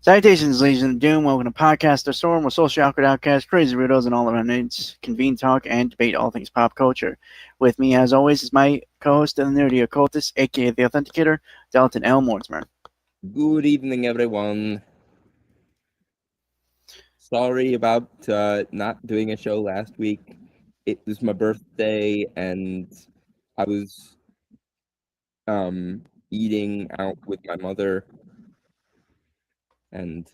Salutations, Legion of Doom. Welcome to Podcast The Storm, with social awkward outcasts, crazy weirdos, and all around nerds convene, talk, and debate all things pop culture. With me, as always, is my co-host, the nerdy occultist, aka the Authenticator, Dalton L. Mortimer. Good evening, everyone. Sorry about not doing a show last week. It was my birthday, and I was eating out with my mother, and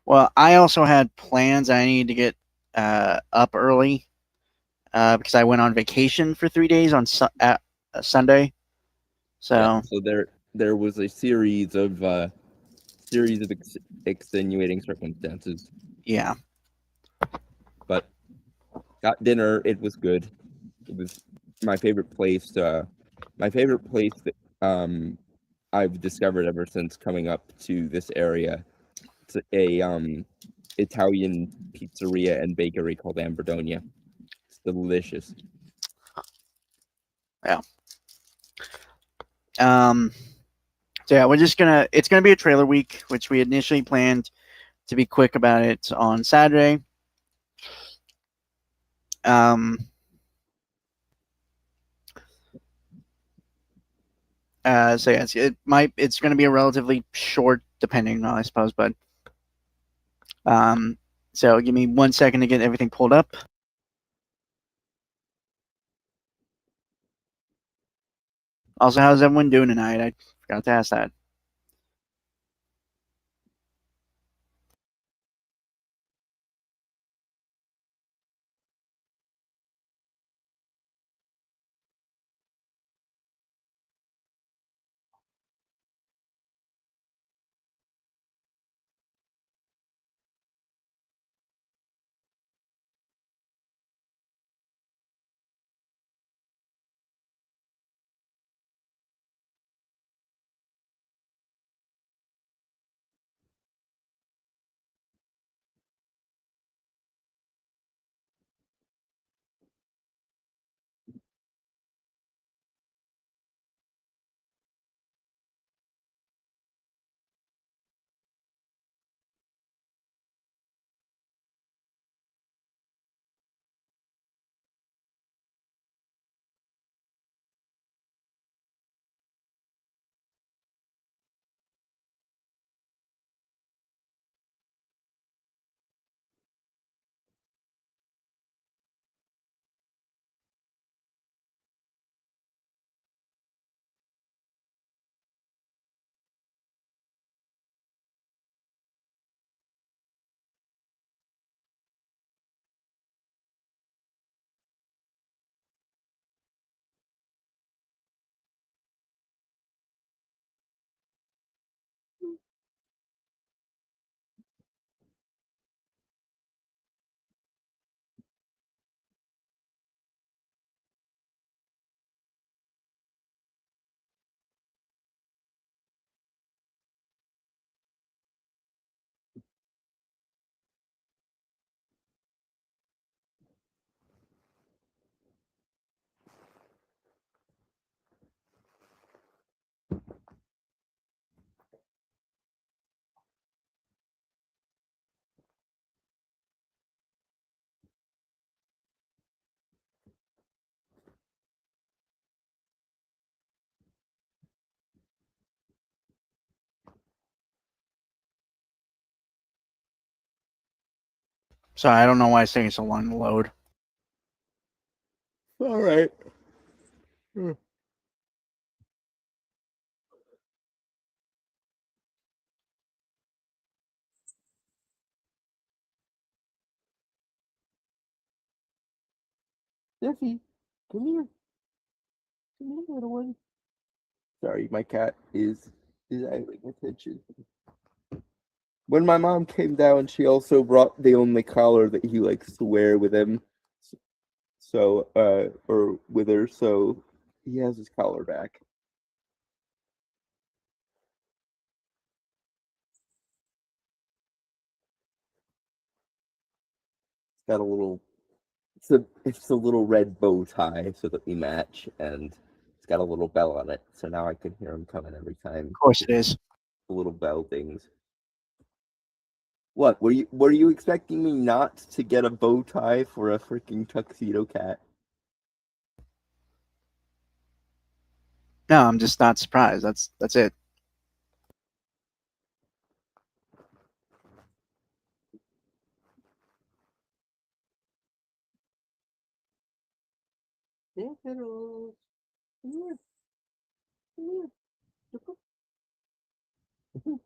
Well, I also had plans. I needed to get up early because I went on vacation for 3 days on Sunday. yeah. So So there was a series of extenuating circumstances, yeah, but got dinner. It was good. It was my favorite place. My favorite place that I've discovered ever since coming up to this area. It's a Italian pizzeria and bakery called Amberdonia. It's delicious. yeah. Um, so yeah, it's gonna be a trailer week, which we initially planned to be quick about it on Saturday. Um, so yes, it's going to be a relatively short, depending on I suppose, but um, so give me 1 second to get everything pulled up. Also, how's everyone doing tonight? I forgot to ask that. Sorry, I don't know why it's taking so long to load. All right. Steffi, come here. Come here, little one. Sorry, my cat is having attention. When my mom came down, she also brought the only collar that he likes to wear with him. So, or with her, so he has his collar back. It's got a little, it's a little red bow tie so that we match, and it's got a little bell on it. So now I can hear him coming every time. Of course, it is. The little bell dings. What were you expecting me not to get a bow tie for a freaking tuxedo cat? No, I'm just not surprised. That's it. Yeah, hello. Come here. Come here.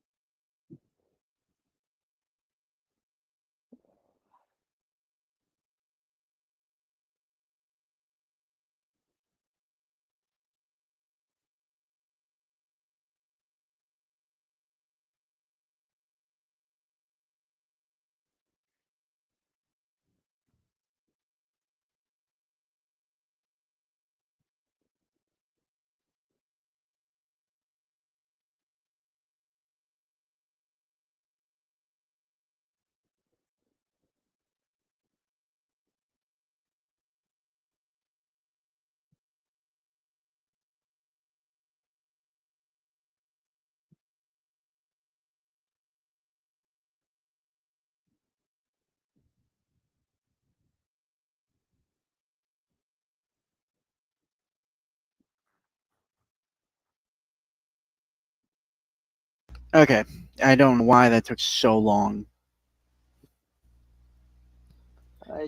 Okay, I don't know why that took so long.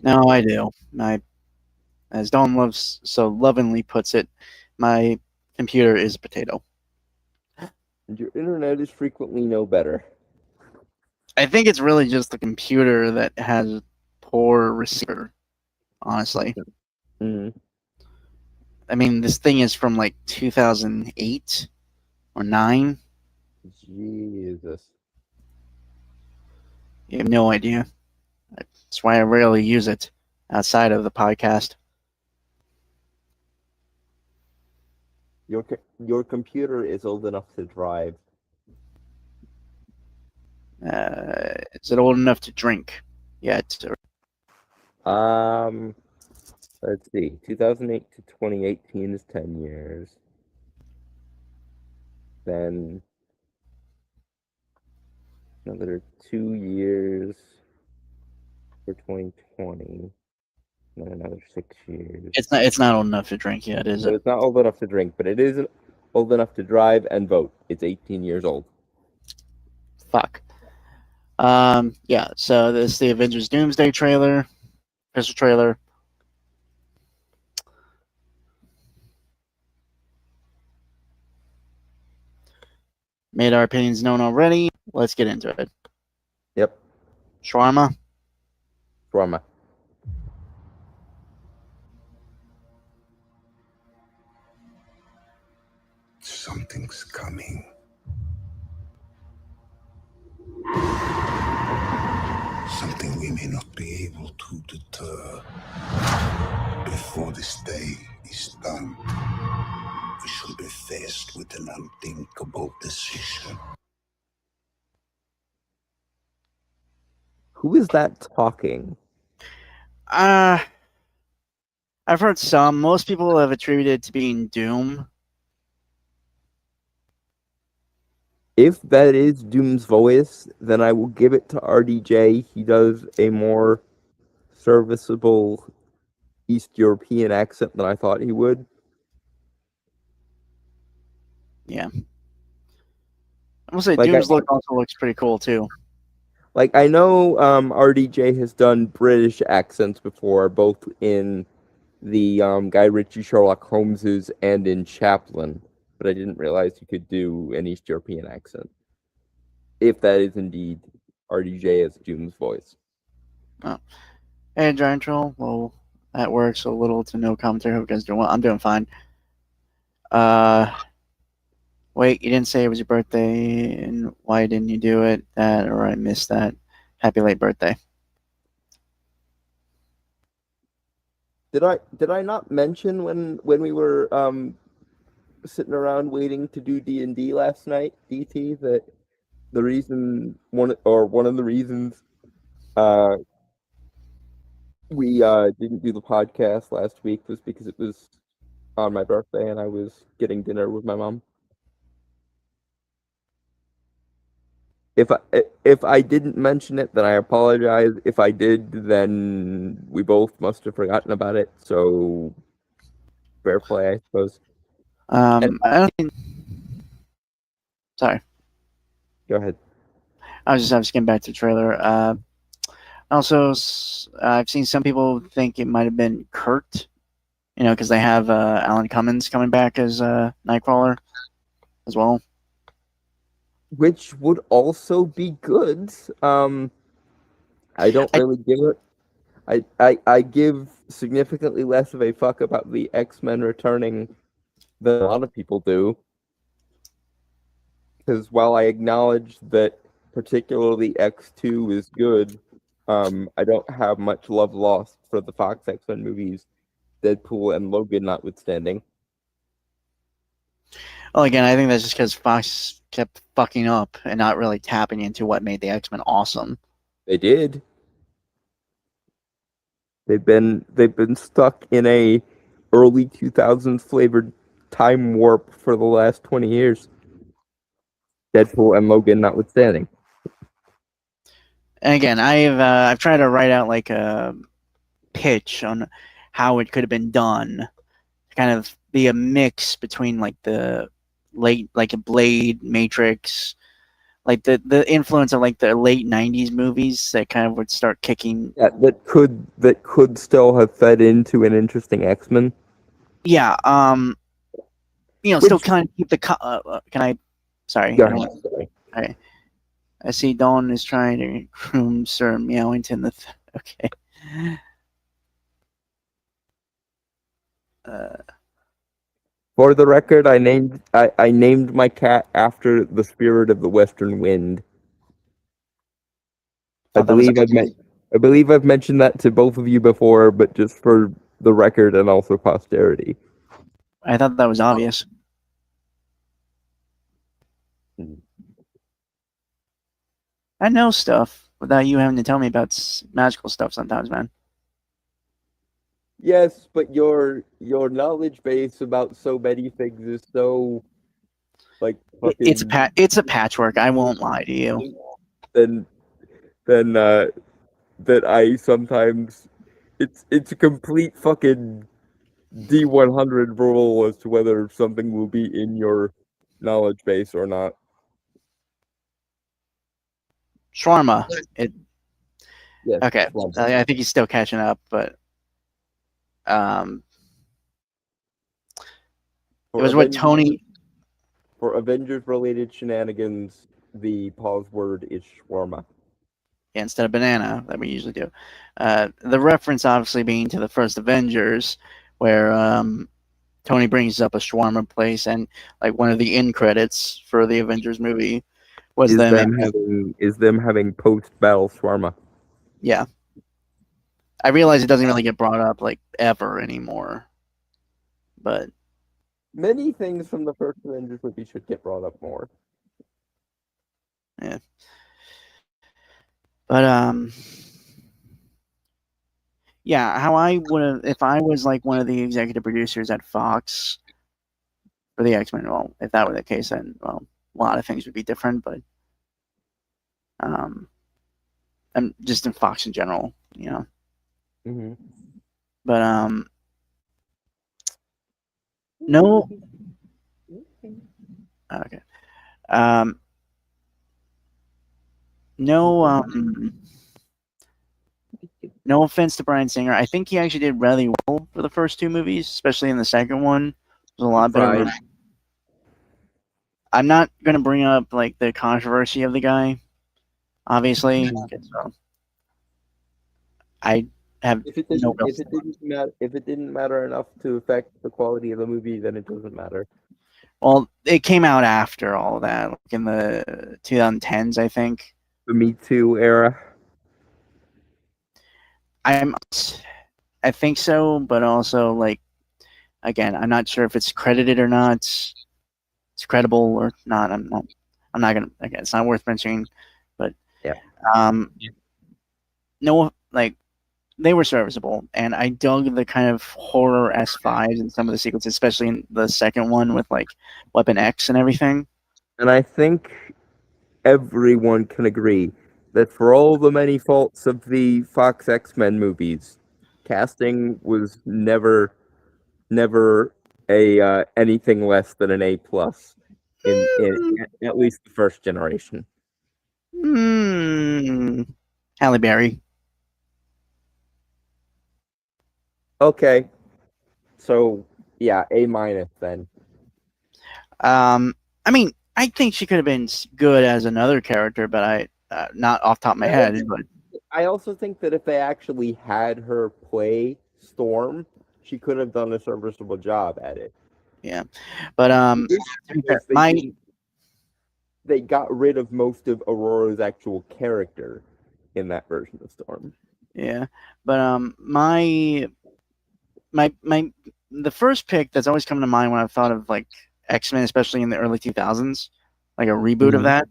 No, I do. As Dawn loves so lovingly puts it, my computer is a potato. And your internet is frequently no better. I think it's really just the computer that has poor receiver. Honestly, Mm. I mean this thing is from like 2008 or 9. Jesus. You have no idea. That's why I rarely use it outside of the podcast. Your computer is old enough to drive. Is it old enough to drink yet? Let's see. 2008 to 2018 is 10 years. Then another 2 years for 2020. And then another 6 years. It's not old enough to drink yet, is So it? it's not old enough to drink, but it is old enough to drive and vote. It's 18 years old. Fuck. Yeah. So this is the Avengers Doomsday trailer, official trailer. Made our opinions known already. Let's get into it. Yep. Shawarma. Shawarma. Something's coming. Something we may not be able to deter. Before this day is done, we shall be faced with an unthinkable decision. Who is that talking? I've heard some. Most people have attributed it to being Doom. If that is Doom's voice, then I will give it to RDJ. He does a more serviceable East European accent than I thought he would. Yeah. I will say Like Doom's look also looks pretty cool too. Like I know RDJ has done British accents before, both in the Guy Ritchie Sherlock Holmes's and in Chaplin, but I didn't realize he could do an East European accent. If that is indeed RDJ as Doom's voice. Oh. Hey, Giant Troll. Well, that works. A little to no commentary. Hope you guys doing well. I'm doing fine. Wait, you didn't say it was your birthday, and why didn't you do it? That, or I missed that. Happy late birthday. Did I not mention when we were sitting around waiting to do D&D last night, DT, that the reason one of the reasons we didn't do the podcast last week was because it was on my birthday and I was getting dinner with my mom. if I didn't mention it, then I apologize. If I did, then we both must have forgotten about it. So fair play, I suppose. I don't think. Sorry, Go ahead. I was just getting back to the trailer. Also, I've seen some people think it might have been Kurt, because they have Alan Cummins coming back as Nightcrawler as well. Which would also be good. I don't really give it. I give significantly less of a fuck about the X-Men returning than a lot of people do. Because while I acknowledge that particularly X2 is good, I don't have much love lost for the Fox X-Men movies, Deadpool and Logan notwithstanding. Well, again, I think that's just because Fox kept fucking up and not really tapping into what made the X-Men awesome. They did. They've been stuck in a early 2000s flavored time warp for the last 20 years. Deadpool and Logan notwithstanding. And again, I've tried to write out like a pitch on how it could have been done, kind of be a mix between like the late, like a Blade, Matrix, like the influence of like the late '90s movies that kind of would start kicking. Yeah, that could still have fed into an interesting X-Men. Yeah, still kind of keep the. Can I? Sorry. Go ahead. Sorry. Okay. I see Dawn is trying to groom Sir Meowington. Okay. For the record, I named my cat after the spirit of the Western Wind. I believe I've mentioned that to both of you before, but just for the record and also posterity. I thought that was obvious. I know stuff without you having to tell me about magical stuff sometimes, man. Yes, but your knowledge base about so many things is so like fucking. It's a patchwork. I won't lie to you. Then that I sometimes it's a complete fucking D100 rule as to whether something will be in your knowledge base or not. Shawarma. Yes, Okay. shawarma. I think he's still catching up, but it was what Tony. For Avengers-related shenanigans, the pause word is shawarma. Yeah, instead of banana that we usually do. The reference obviously being to the first Avengers, where Tony brings up a shawarma place, and like one of the end credits for the Avengers movie was them having post-battle shawarma. Yeah. I realize it doesn't really get brought up like ever anymore, but many things from the first Avengers movie should get brought up more. Yeah. But yeah, how I would have, if I was like one of the executive producers at Fox for the X-Men, well, if that were the case, then well, a lot of things would be different. But I'm just in Fox in general, Mm-hmm. But no. Okay. No offense to Bryan Singer. I think he actually did really well for the first two movies, especially in the second one. It was a lot better. I'm not going to bring up like the controversy of the guy, obviously. So I have if it didn't matter enough to affect the quality of the movie, then it doesn't matter. Well, it came out after all of that, like in the 2010s, I think. The Me Too era. I think so, but also like again, I'm not sure if it's credited or not. It's credible or not. I'm not gonna. Again, it's not worth mentioning. But yeah. No, like they were serviceable, and I dug the kind of horror S5s in some of the sequences, especially in the second one with like Weapon X and everything. And I think everyone can agree that for all the many faults of the Fox X-Men movies, casting was never a anything less than an A+ in at least the first generation. Halle Berry. Okay, so yeah, A- then. I mean, I think she could have been good as another character, but I not off the top of my head. But I also think that if they actually had her play Storm, she could have done a serviceable job at it. yeah, but to be fair, they got rid of most of Aurora's actual character in that version of Storm. yeah, but my the first pick that's always come to mind when I've thought of like X-Men, especially in the early 2000s, like a reboot of that.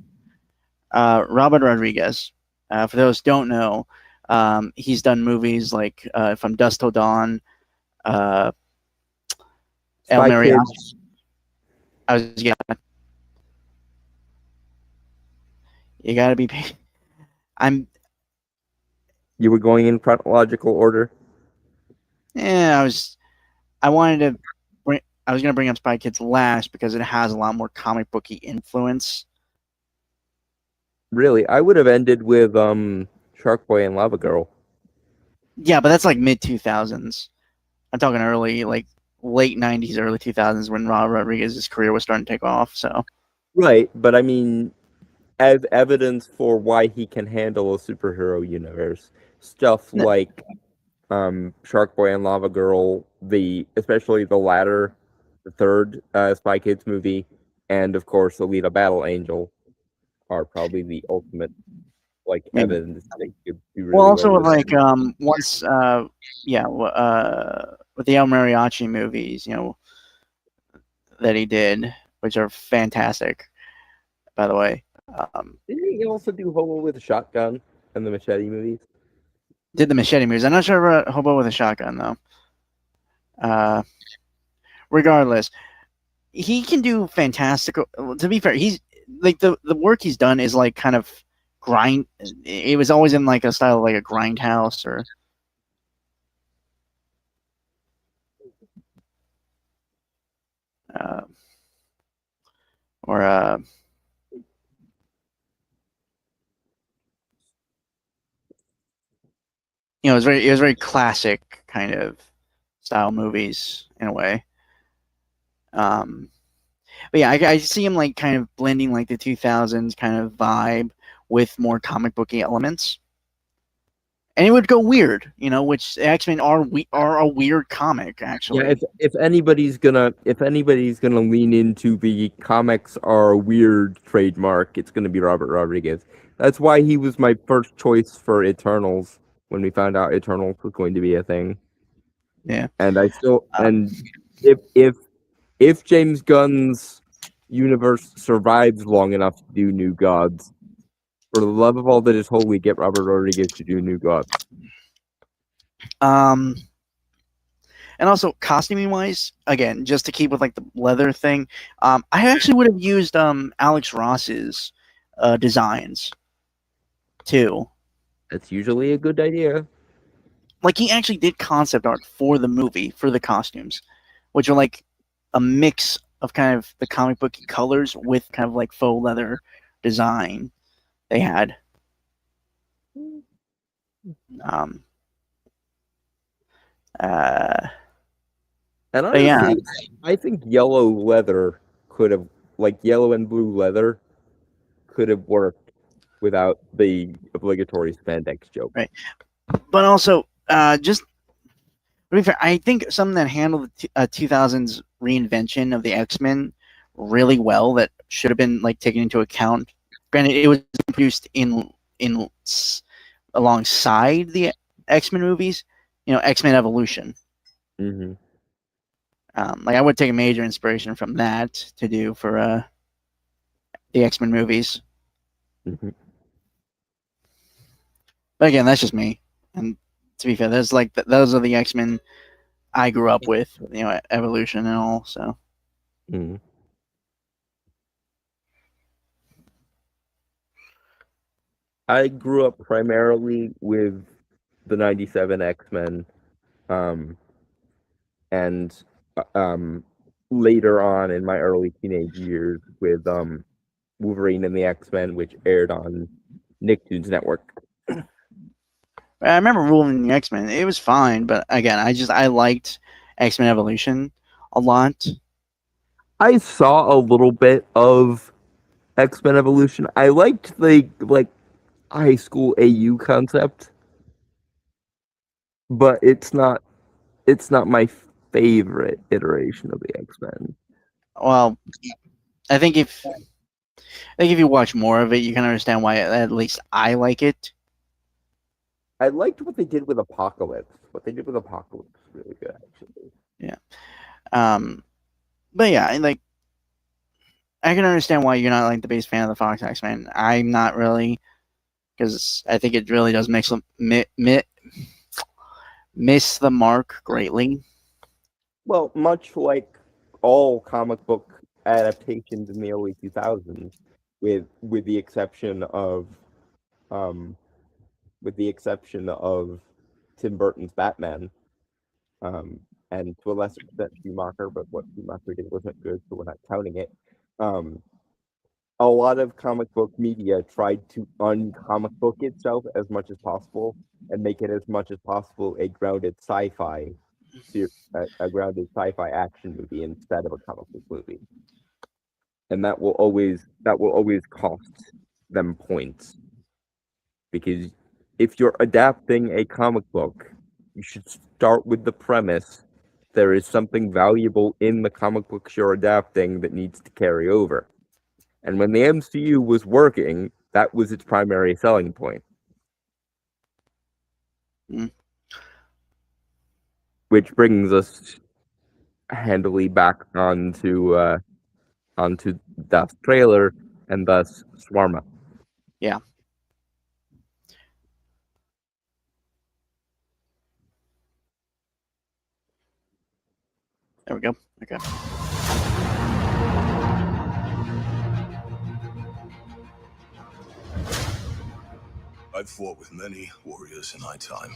Robert Rodriguez. For those who don't know, he's done movies like From Dusk Till Dawn, El Mariachi. I was you gotta be. You were going in chronological order. Yeah, I wanted to bring. I was gonna bring up Spy Kids last because it has a lot more comic booky influence. Really, I would have ended with Shark Boy and Lava Girl. Yeah, but that's like mid 2000s. I'm talking early, like late 90s, early 2000s when Robert Rodriguez's career was starting to take off. So right, but I mean, as evidence for why he can handle a superhero universe, stuff like Shark Boy and Lava Girl, especially the latter, the third Spy Kids movie, and of course Alita Battle Angel are probably the ultimate evidence that you could do really well. Also, with like once, with the El Mariachi movies, that he did, which are fantastic, by the way. Didn't he also do Hobo with a Shotgun and the Machete movies? Did the Machete movies? I'm not sure about Hobo with a Shotgun though. Regardless, he can do fantastic. To be fair, he's like the work he's done is like kind of grind. It was always in like a style of like a grindhouse or it was very classic kind of style movies in a way. But yeah, I see him like kind of blending like the 2000s kind of vibe with more comic booky elements, and it would go weird, which X-Men are a weird comic actually. Yeah, if anybody's gonna lean into the comics are weird trademark, it's gonna be Robert Rodriguez. That's why he was my first choice for Eternals when we found out Eternals was going to be a thing. Yeah, and I still and if James Gunn's universe survives long enough to do New Gods, for the love of all that is holy, get Robert Rodriguez to do New Gods. And also costuming wise, again, just to keep with like the leather thing, I actually would have used Alex Ross's designs too. That's usually a good idea. Like he actually did concept art for the movie for the costumes, which are like a mix of kind of the comic book colors with kind of like faux leather design they had. And honestly, yeah, I think yellow leather could have, yellow and blue leather could have worked without the obligatory spandex joke. Right. But also, just to be fair, I think something that handled the 2000s reinvention of the X-Men really well that should have been like taken into account. Granted, it was produced in alongside the X-Men movies. X-Men Evolution. Mm-hmm. I would take a major inspiration from that to do for the X-Men movies. Mm-hmm. But again, that's just me. And to be fair, those are the X-Men I grew up with, Evolution and all. So. Mm-hmm. I grew up primarily with the '97 X-Men, and later on in my early teenage years with Wolverine and the X-Men, which aired on Nicktoons Network. I remember Wolverine and the X-Men. It was fine, but again, I liked X-Men Evolution a lot. I saw a little bit of X-Men Evolution. I liked the high school AU concept, but it's not my favorite iteration of the X-Men. Well, I think if you watch more of it, you can understand why at least I like it. I liked what they did with Apocalypse. What they did with Apocalypse was really good, actually. Yeah. But yeah, like I can understand why you're not like the biggest fan of the Fox X-Men. I'm not really, because I think it really does miss the mark greatly. Well, much like all comic book adaptations in the early 2000s, with the exception of Tim Burton's Batman, and to a lesser extent Schumacher, but what Schumacher did wasn't good, so we're not counting it. A lot of comic book media tried to uncomic book itself as much as possible and make it as much as possible a grounded sci-fi action movie instead of a comic book movie, and that will always cost them points, because if you're adapting a comic book, you should start with the premise there is something valuable in the comic books you're adapting that needs to carry over. And when the MCU was working, that was its primary selling point. Which brings us handily back onto Duff's trailer, and thus Swarma. Yeah. There we go. Okay. I've fought with many warriors in my time.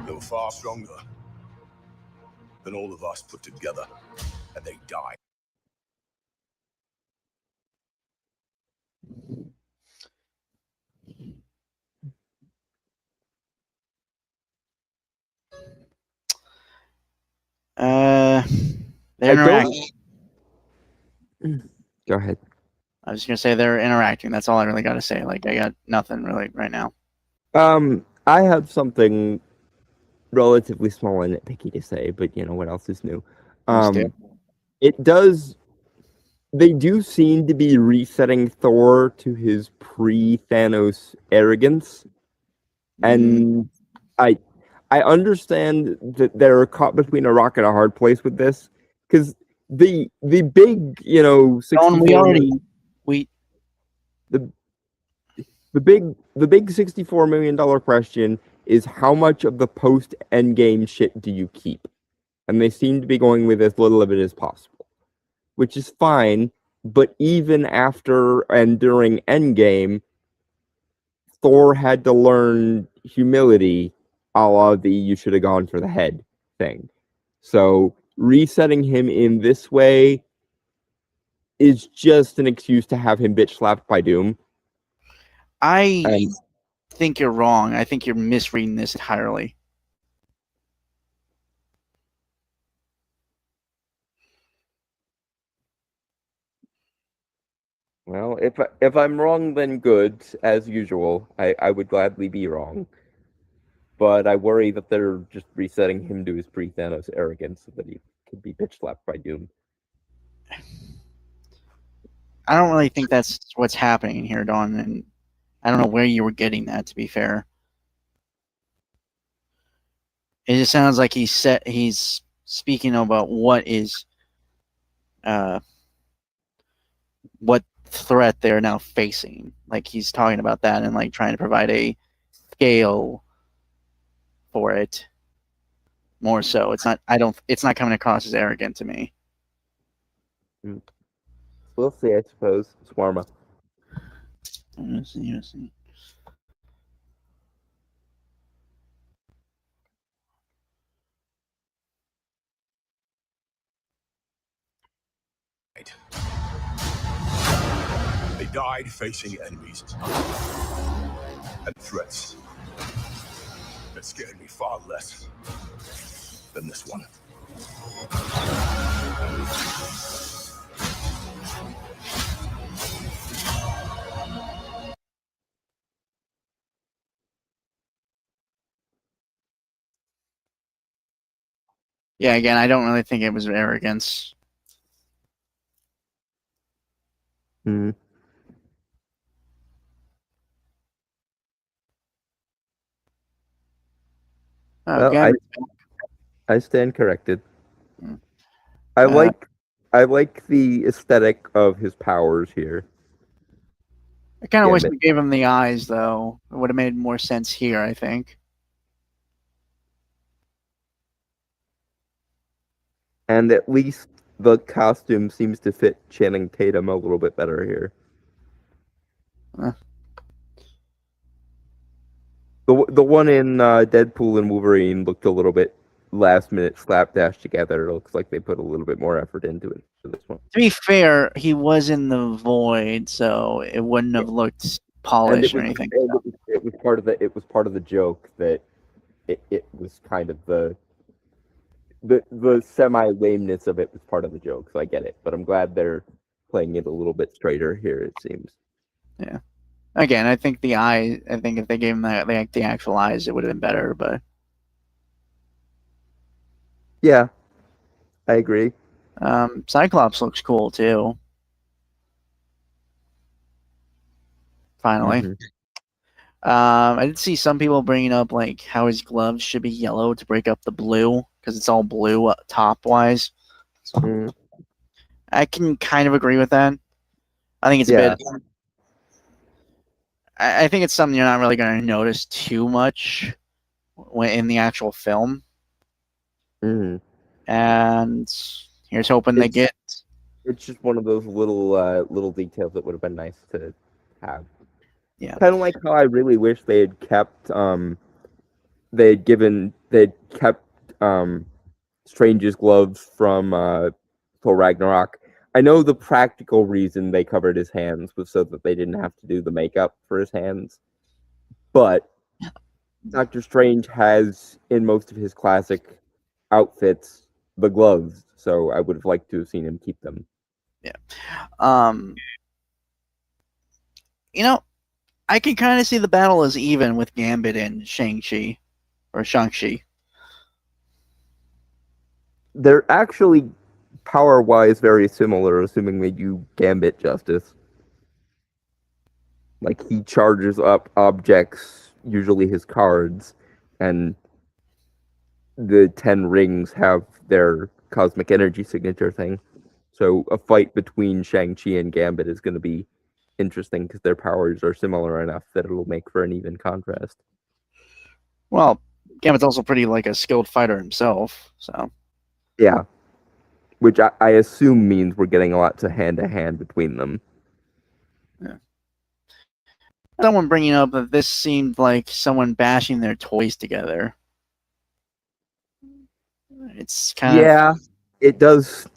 They were far stronger than all of us put together, and they died. They're interacting. Go ahead. I was just gonna say they're interacting. That's all I really got to say. Like I got nothing really right now. I have something relatively small and nitpicky to say, but you know what else is new? It does. They do seem to be resetting Thor to his pre-Thanos arrogance, and I understand that they're caught between a rock and a hard place with this, because the big, you know, the big $64 million question is how much of the post Endgame shit do you keep? And they seem to be going with as little of it as possible, which is fine. But even after and during Endgame, Thor had to learn humility, a la the "you should have gone for the head" thing. So resetting him in this way is just an excuse to have him bitch slapped by Doom. I think you're wrong. I think you're misreading this entirely. Well, if I'm wrong, then good. As usual, I would gladly be wrong. But I worry that they're just resetting him to his pre-Thanos arrogance so that he could be bitch slapped by Doom. I don't really think that's what's happening here, Don, and I don't know where you were getting that, to be fair. It just sounds like he's speaking about what threat they're now facing. Like he's talking about that and like trying to provide a scale for it. More so, it's not coming across as arrogant to me. We'll see, I suppose. Swarma. Let's see. They died facing enemies and threats that scared me far less than this one. Yeah, again, I don't really think it was arrogance. Hmm. Oh, Well, Gambit. I stand corrected. Hmm. I Uh, like the aesthetic of his powers here. I kind of wish Gambit. we gave him the eyes, though. It would have made more sense here, I think. And at least the costume seems to fit Channing Tatum a little bit better here. Uh. The one in Deadpool and Wolverine looked a little bit last minute slapdash together. It looks like they put a little bit more effort into it for this one. To be fair, he was in the void, so it wouldn't have looked And polished or anything. it was part of the joke that it was kind of the semi lameness of it was part of the joke. So I get it, but I'm glad they're playing it a little bit straighter here. It seems. Yeah. Again, I think the eye. I think if they gave him the actual eyes, it would have been better. But Yeah, I agree. Cyclops looks cool too. Finally, Mhm. I did see some people bringing up like how his gloves should be yellow to break up the blue because it's all blue top wise. So Mhm. I can kind of agree with that. I think it's a Yeah. bit. I think it's something you're not really going to notice too much when in the actual film. Mhm. And here's hoping they get. It's just one of those little details that would have been nice to have. Yeah. Kind of like how I really wish they had kept Strange's gloves from Thor Ragnarok. I know the practical reason they covered his hands was so that they didn't have to do the makeup for his hands. But Doctor Strange has in most of his classic outfits the gloves, so I would have liked to have seen him keep them. Um, you know, I can kind of see the battle as even with Gambit and Shang-Chi or Shang-Chi. They're actually power-wise very similar, assuming they do Gambit justice. Like he charges up objects, usually his cards, and the 10 rings have their cosmic energy signature thing. So a fight between Shang-Chi and Gambit is going to be interesting because their powers are similar enough that it'll make for an even contrast. Well, Gambit's also pretty like a skilled fighter himself, so Yeah. Which I assume means we're getting a lot to hand between them. someone bringing up that this seemed like someone bashing their toys together. It's kind of Yeah, it does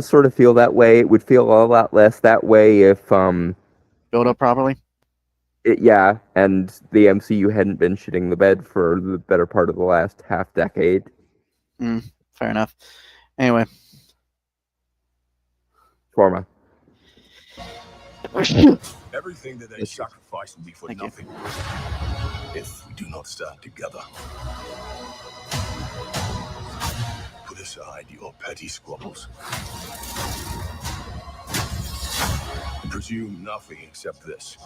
sort of feel that way. It would feel a lot less that way if built up properly. yeah, and the MCU hadn't been shitting the bed for the better part of the last half decade. Fair enough. Anyway, Forma. Everything that they sacrifice will be for Thank you. nothing if we do not stand together. Put aside your petty squabbles. Presume nothing except this.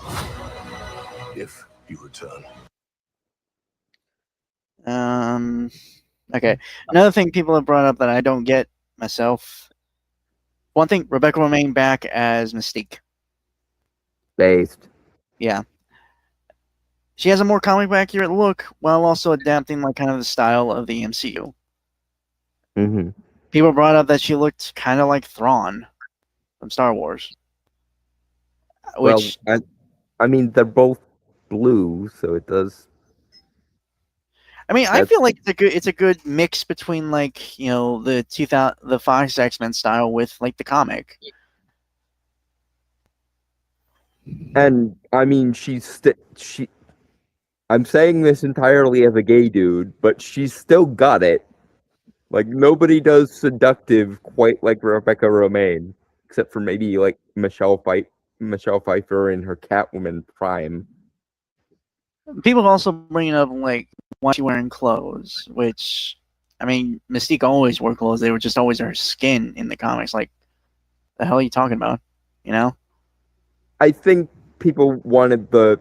If you return. Okay. Another thing people have brought up that I don't get myself. One thing, Rebecca Romaine back as Mystique. Based. Yeah. She has a more comic book accurate look while also adapting like kind of the style of the MCU. Mm-hmm. People brought up that she looked kind of like Thrawn from Star Wars. Which I mean, they're both blue, so it does. I mean, I That's- feel like it's a good mix between like the Fox X-Men style with like the comic. And I mean, she. I'm saying this entirely as a gay dude, but she's still got it. Like nobody does seductive quite like Rebecca Romaine, except for maybe like Michelle Pfeiffer in her Catwoman prime. People also bring up like why she wearing clothes, which I mean, Mystique always wore clothes. They were just always her skin in the comics. Like, the hell are you talking about? You know? I think people wanted the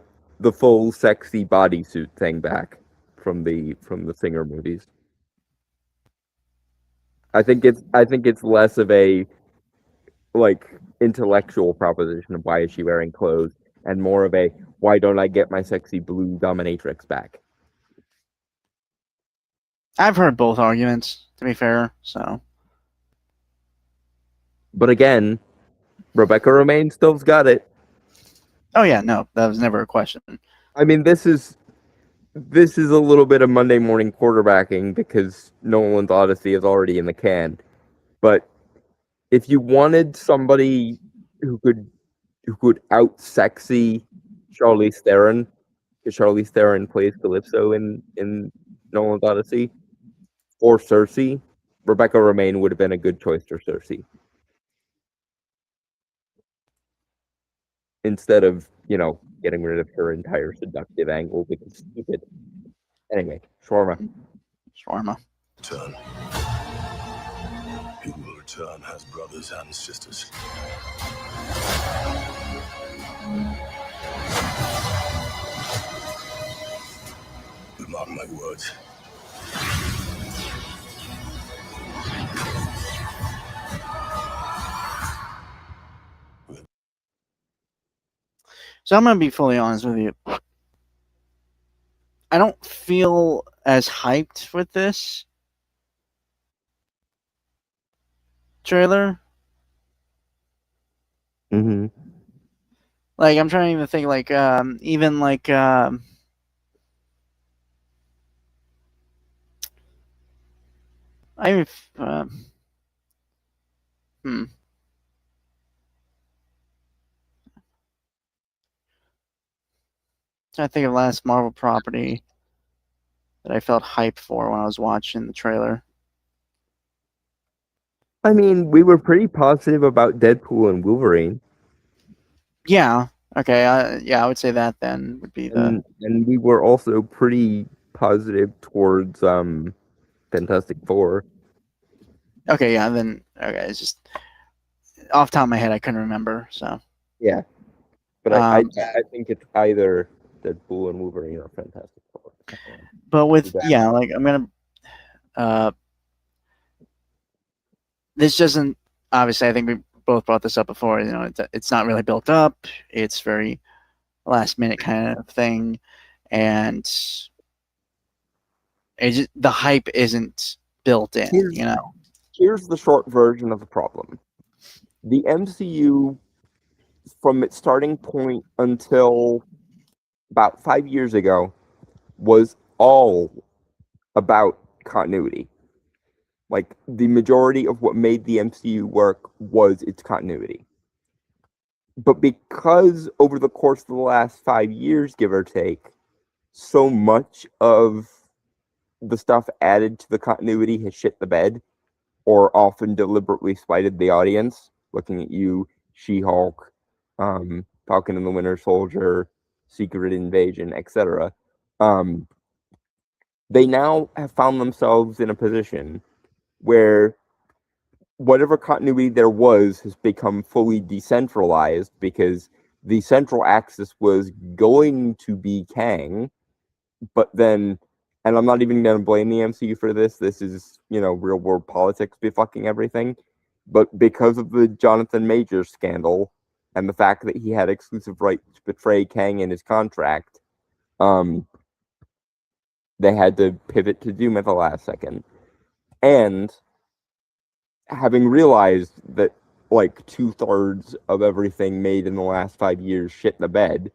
full sexy bodysuit thing back from the Singer movies. I think it's less of a like intellectual proposition of why is she wearing clothes and more of a why don't I get my sexy blue dominatrix back? I've heard both arguments, to be fair. So, But again, Rebecca Romaine still's got it. oh yeah, no, that was never a question. I mean, this is a little bit of Monday morning quarterbacking because Nolan's Odyssey is already in the can. But if you wanted somebody who could out sexy Charlize Theron, because Charlize Theron plays Calypso in Nolan's Odyssey, or Cersei, Rebecca Romaine would have been a good choice for Cersei. Instead of, getting rid of her entire seductive angle because it's stupid. Anyway, shawarma. Shawarma. Return. He who will return has brothers and sisters. Mark my words. So I'm gonna be fully honest with you. I don't feel as hyped with this trailer. Mm-hmm. Like, I'm trying to think, like, even like, I, hmm. Trying to think of last Marvel property that I felt hyped for when I was watching the trailer. I mean, we were pretty positive about Deadpool and Wolverine. Yeah. Okay. I would say that then would be the. And we were also pretty positive towards Fantastic Four. Okay. Yeah. Then okay. It's just off the top of my head, I couldn't remember. So. Yeah, but I think it's either Deadpool and Wolverine or Fantastic Four. But with like I'm gonna. This doesn't. Obviously, I think we both brought this up before. You know, it's not really built up. It's very last minute kind of thing, and the hype isn't built in. Here's the short version of the problem. The MCU, from its starting point until about 5 years ago, was all about continuity. Like, the majority of what made the MCU work was its continuity. But because over the course of the last 5 years, give or take, so much of the stuff added to the continuity has shit the bed, or often deliberately slighted the audience. Looking at you, She-Hulk, Falcon and the Winter Soldier, Secret Invasion, etc. They now have found themselves in a position where whatever continuity there was has become fully decentralized because the central axis was going to be Kang, but then, and I'm not even going to blame the MCU for this. This is, real world politics be fucking everything. But because of the Jonathan Majors scandal and the fact that he had exclusive right to betray Kang in his contract, they had to pivot to Doom at the last second. And having realized that like 2/3 of everything made in the last 5 years shit the bed,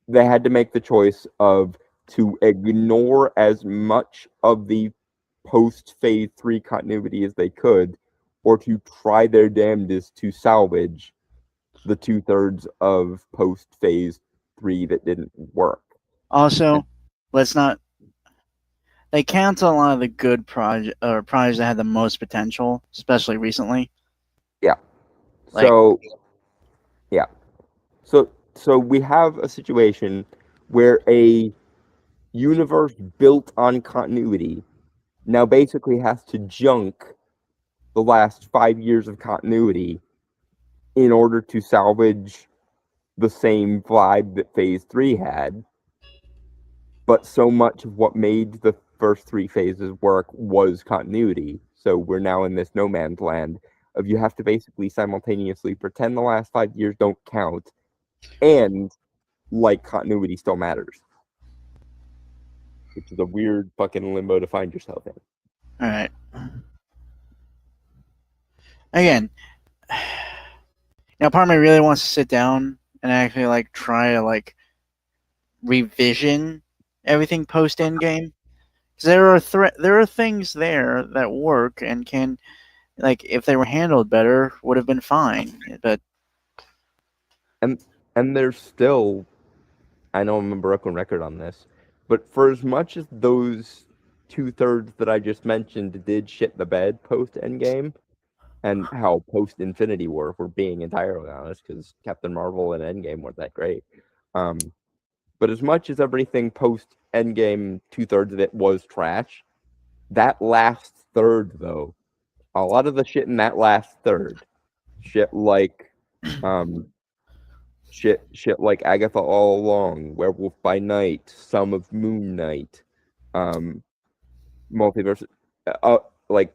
they had to make the choice of to ignore as much of the post Phase 3 continuity as they could, or to try their damnedest to salvage the 2/3 of post Phase 3 that didn't work. Also, let's not. They cancel a lot of the good projects that had the most potential, especially recently. Yeah. Like- So, yeah. So we have a situation where a universe built on continuity now basically has to junk the last 5 years of continuity in order to salvage the same vibe that Phase 3 had. But so much of what made the first 3 phases work was continuity. So we're now in this no man's land of you have to basically simultaneously pretend the last 5 years don't count and like continuity still matters. Which is a weird fucking limbo to find yourself in. All right. Again, part of me really wants to sit down and actually like try to like revision everything post Endgame, because there are things there that work and can, like, if they were handled better, would have been fine. But And there's still, I know I'm a broken record on this, but for as much as those 2/3 that I just mentioned did shit the bed post Endgame, and how post Infinity War, if we're being entirely honest, because Captain Marvel and Endgame weren't that great. But as much as everything post Endgame, 2/3 of it was trash, that last third though, a lot of the shit in that last third, shit like shit like Agatha All Along, Werewolf by Night, Some of Moon Knight, Multiverse, like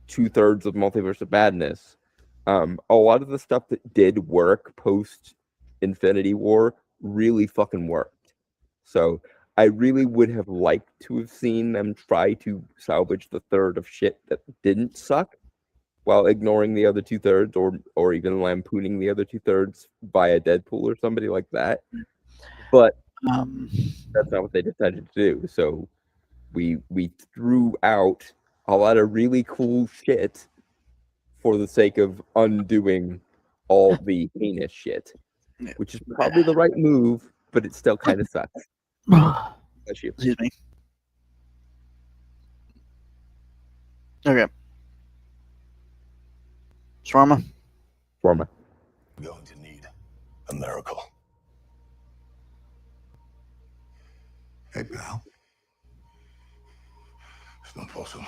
2/3 of Multiverse of Madness. A lot of the stuff that did work post Infinity War really fucking worked. So I really would have liked to have seen them try to salvage the third of shit that didn't suck, while ignoring the other 2/3, or even lampooning the other 2/3 via Deadpool or somebody like that. But that's not what they decided to do. So we threw out a lot of really cool shit for the sake of undoing all the heinous shit, which is probably the right move, but it still kind of sucks. Bless you. Excuse me. Okay. Swarma? Forma. We're going to need a miracle. Hey, pal. It's not possible.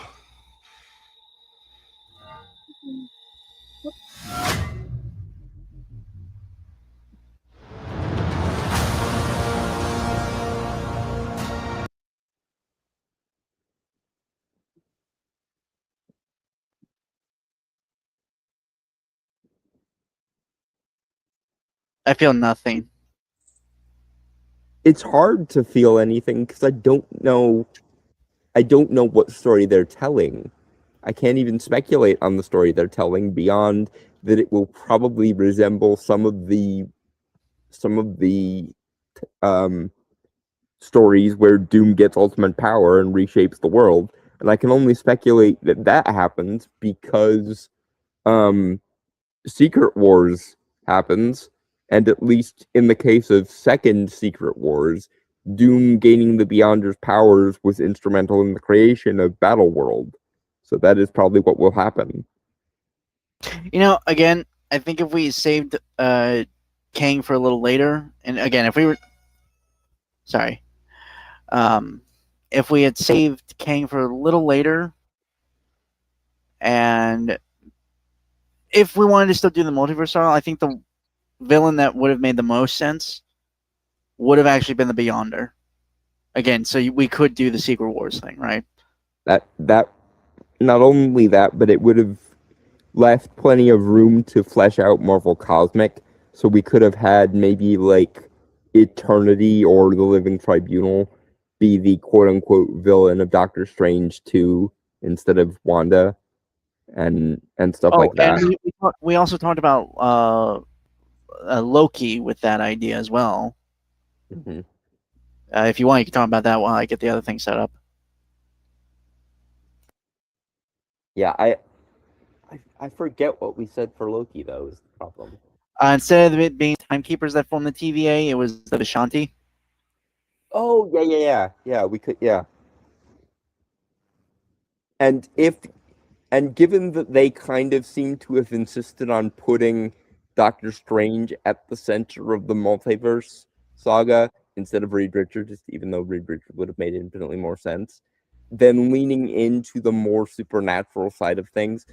I feel nothing. It's hard to feel anything because I don't know what story they're telling. I can't even speculate on the story they're telling beyond that it will probably resemble some of the stories where Doom gets ultimate power and reshapes the world, and I can only speculate that that happens because Secret Wars happens, and at least in the case of second Secret Wars, Doom gaining the Beyonder's powers was instrumental in the creation of Battleworld. So that is probably what will happen. Again, I think if we saved Kang for a little later, and again, if we were... Sorry. If we had saved Kang for a little later, and if we wanted to still do the multiverse style, I think the villain that would have made the most sense would have actually been the Beyonder. Again, so we could do the Secret Wars thing, right? That not only that, but it would have left plenty of room to flesh out Marvel Cosmic, so we could have had maybe like Eternity or the Living Tribunal be the quote-unquote villain of Doctor Strange 2 instead of Wanda and stuff like that. And we also talked about Loki with that idea as well. Mhm. If you want, you can talk about that while I get the other thing set up. Yeah, I forget what we said for Loki though. Is the problem? Instead of it being timekeepers that form the TVA, it was the Vishanti. Oh yeah. We could And given that they kind of seem to have insisted on putting Doctor Strange at the center of the multiverse saga instead of Reed Richards, even though Reed Richards would have made infinitely more sense, then leaning into the more supernatural side of things.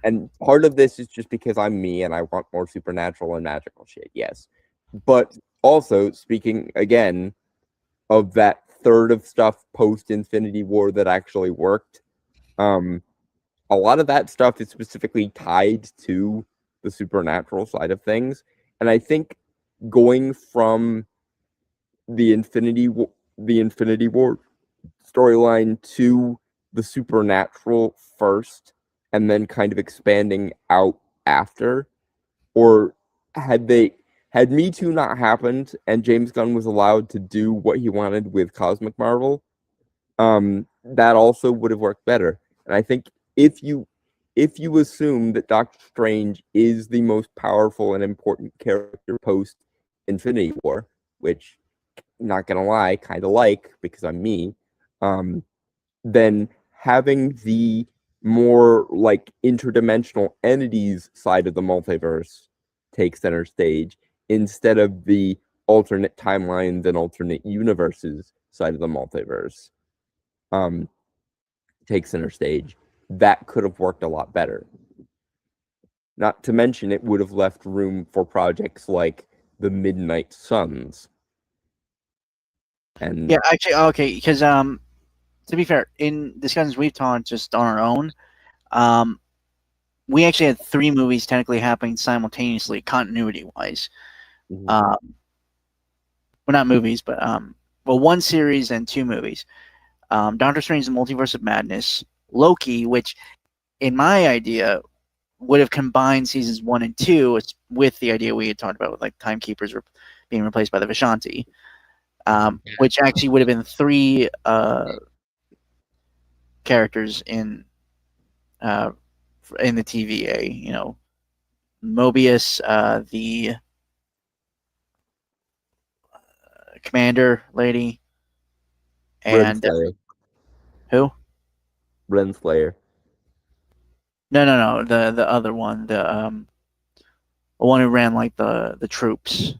And part of this is just because I'm me and I want more supernatural and magical shit, yes. But also, speaking again of that third of stuff post Infinity War that actually worked, a lot of that stuff is specifically tied to the supernatural side of things. And I think going from the the Infinity War storyline to the supernatural first and then kind of expanding out after, or had Me Too not happened and James Gunn was allowed to do what he wanted with Cosmic Marvel, that also would have worked better. And I think if you assume that Doctor Strange is the most powerful and important character post Infinity War, which, not gonna lie, kind of like because I'm me, then having the more like interdimensional entities side of the multiverse take center stage instead of the alternate timelines and alternate universes side of the multiverse take center stage, that could have worked a lot better. Not to mention, it would have left room for projects like the Midnight Suns. And Yeah, actually, okay, because to be fair, in discussions we've talked just on our own, we actually had 3 movies technically happening simultaneously, continuity-wise. Mhm. Well, not movies, but well, 1 series and 2 movies. Doctor Strange: The Multiverse of Madness, Loki, which in my idea would have combined seasons 1 and 2 with the idea we had talked about with like timekeepers being replaced by the Vishanti, which actually would have been 3 characters in the TVA. You know, Mobius, the commander lady, and Renslayer. who? Renslayer. No, the other one, the one who ran like the troops.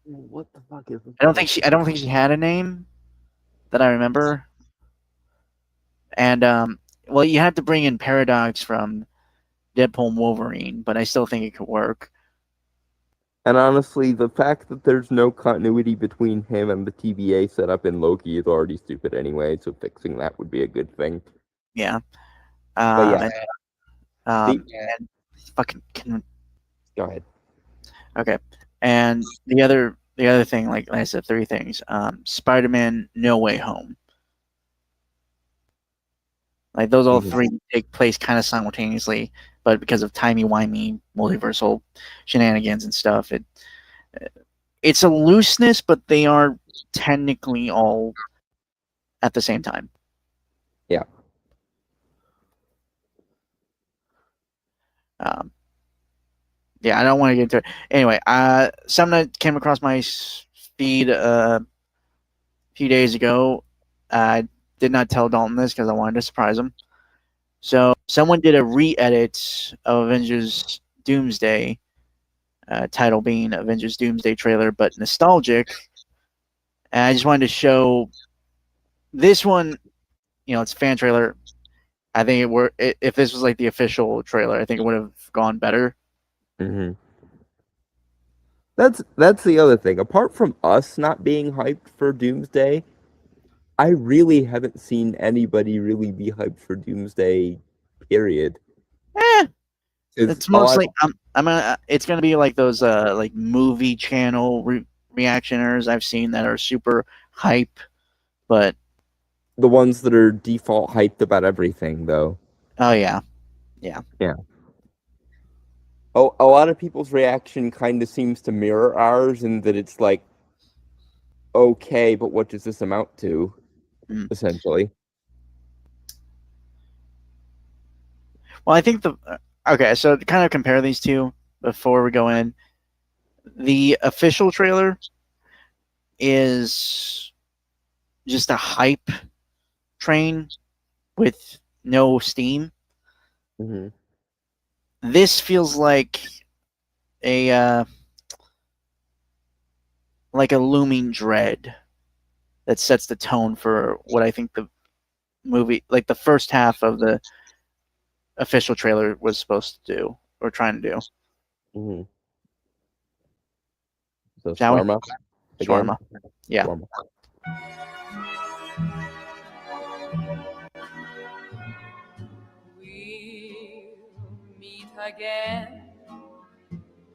What the fuck is this? I don't think she had a name that I remember. And well, you had to bring in Paradox from Deadpool and Wolverine, but I still think it could work. And honestly, the fact that there's no continuity between him and the TVA setup in Loki is already stupid anyway, so fixing that would be a good thing. Yeah. But yeah, And fucking go ahead. okay. And the other thing, like I said, 3 things. Spider-Man: No Way Home. Like those all 3 take place kind of simultaneously, but because of timey-wimey multiversal shenanigans and stuff, it's a looseness, but they are technically all at the same time. Yeah. Yeah, I don't want to get into it. Anyway, something that came across my feed a few days ago. I did not tell Dalton this because I wanted to surprise him. So someone did a re-edit of Avengers Doomsday, title being Avengers Doomsday trailer, but nostalgic. And I just wanted to show this one. You know, it's a fan trailer. I think if this was like the official trailer, I think it would have gone better. Mm-hmm. That's the other thing. Apart from us not being hyped for Doomsday, I really haven't seen anybody really be hyped for Doomsday. Period. It's mostly it's gonna be like those like movie channel reactioners I've seen that are super hype, but the ones that are default hyped about everything, though. Oh yeah. Oh, a lot of people's reaction kind of seems to mirror ours in that it's like okay, but what does this amount to? Mm. Essentially. Well, I think okay. So to kind of compare these two before we go in, the official trailer is just a hype train with no steam. Mm-hmm. This feels a like a looming dread that sets the tone for what I think the movie, like the first half of the official trailer, was supposed to do or trying to do. Mm-hmm. So Shall we? shawarma again. Shawarma. Yeah. Shawarma. We'll meet again.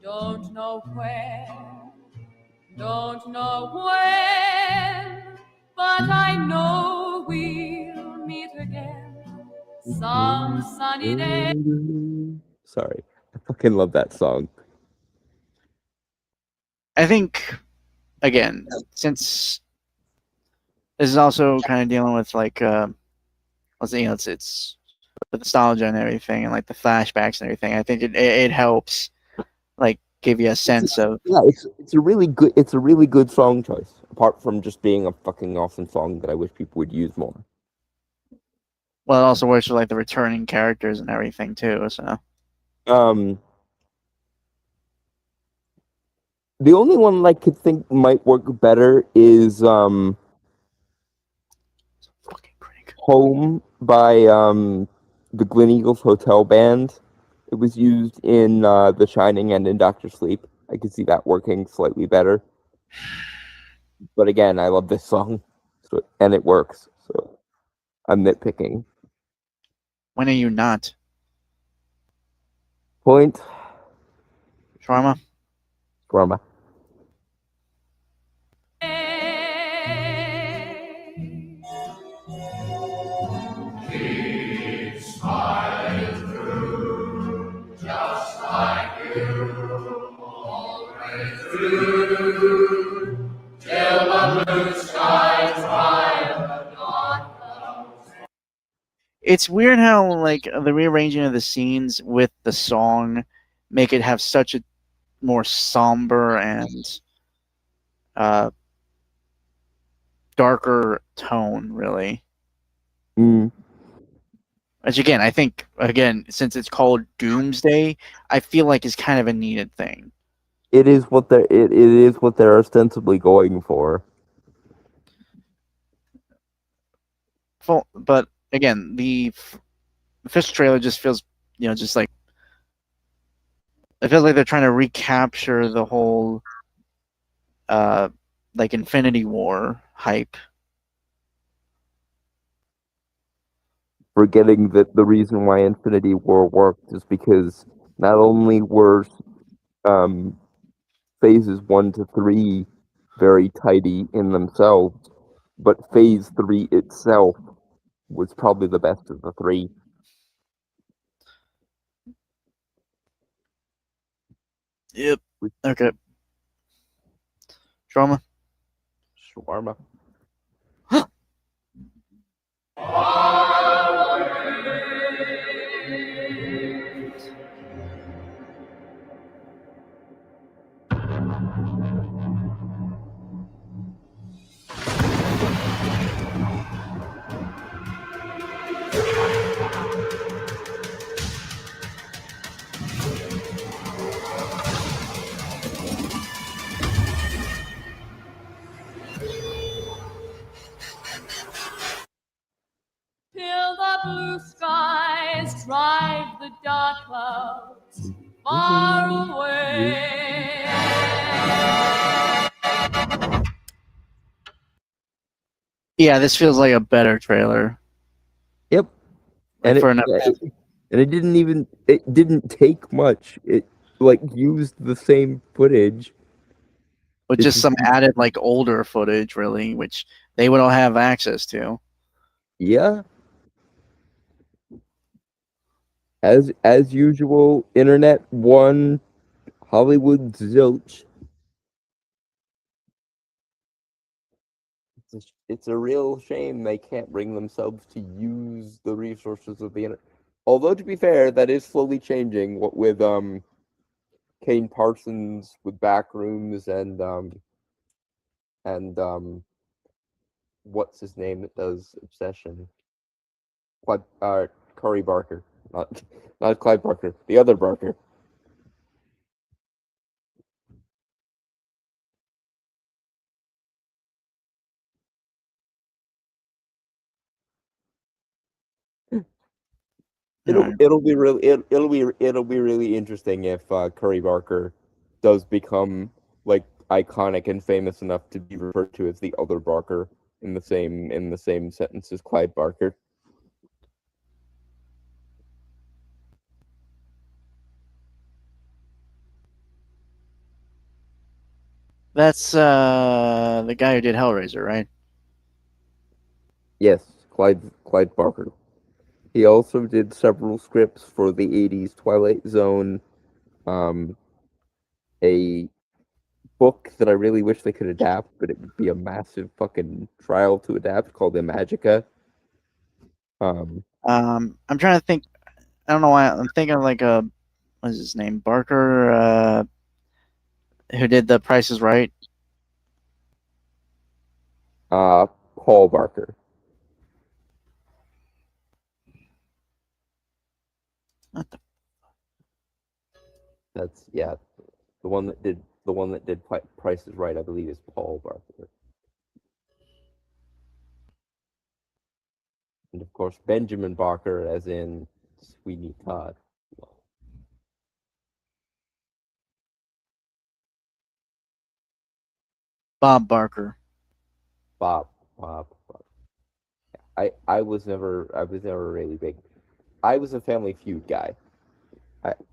Don't know where, don't know when, but I know we'll meet again some sunny day. Sorry. I fucking love that song. I think, again, since this is also kind of dealing with let's see, it's the nostalgia and everything, and like the flashbacks and everything. I think it helps, like, give you a sense of. Yeah, it's a really good song choice. Apart from just being a fucking awesome song that I wish people would use more. Well, it also works with like the returning characters and everything too. So the only one I could think might work better is fucking critic. Home by the Gleneagles Hotel Band. It was used in The Shining and in Doctor Sleep. I could see that working slightly better. But again, I love this song, and it works. So I'm nitpicking. When are you not? Point. Shawarma? Shawarma. It's weird how like the rearranging of the scenes with the song make it have such a more somber and darker tone, really. Mm. Which again, I think since it's called Doomsday, I feel like is kind of a needed thing. It is what they're ostensibly going for. But again, the official trailer just feels, just like it feels like they're trying to recapture the whole like Infinity War hype. Forgetting that the reason why Infinity War worked is because not only were phases 1 to 3 very tidy in themselves, but phase 3 itself was probably the best of the three. Yep. Okay. Trauma. Shawarma. Till the blue skies drive the dark clouds far away. Yeah, this feels like a better trailer. Yep. Like And it didn't take much. It used the same footage with just some added like older footage, really, which they would all have access to. Yeah. As usual, Internet 1, Hollywood zilch. it's a real shame they can't bring themselves to use the resources of the internet. Although, to be fair, that is slowly changing. What with Kane Parsons with Backrooms and what's his name that does Obsession? Cory Barker, not Clive Barker, the other Barker. It'll be really interesting if Curry Barker does become like iconic and famous enough to be referred to as the other Barker in the same sentence as Clive Barker. That's the guy who did Hellraiser, right? Yes, Clive Barker. He also did several scripts for the 80s Twilight Zone, a book that I really wish they could adapt, but it would be a massive fucking trial to adapt, called Imagica. I'm trying to think. I don't know why I'm thinking of like what's his name? Barker, who did The Price is Right. Paul Barker. What the? That's the one that did Price is Right, I believe, is Paul Barker. And of course Benjamin Barker, as in Sweeney Todd. Bob Barker. Bob. I was never really big. I was a Family Feud guy.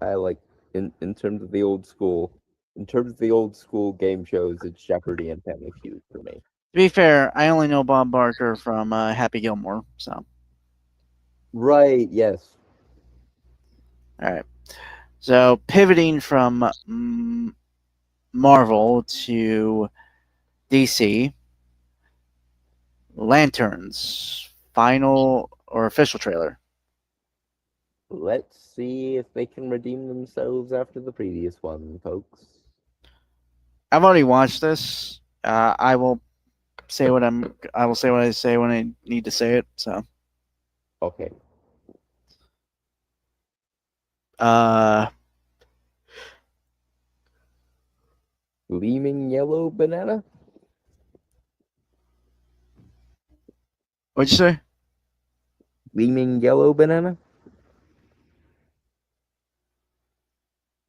I like in terms of the old school. In terms of the old school game shows, it's Jeopardy and Family Feud for me. To be fair, I only know Bob Barker from Happy Gilmore. So. Right. Yes. All right. So pivoting from Marvel to DC, Lanterns final or official trailer. Let's see if they can redeem themselves after the previous one, folks. I've already watched this. I will say what I say when I need to say it. So. Okay. Gleaming yellow banana? What'd you say? Gleaming yellow banana?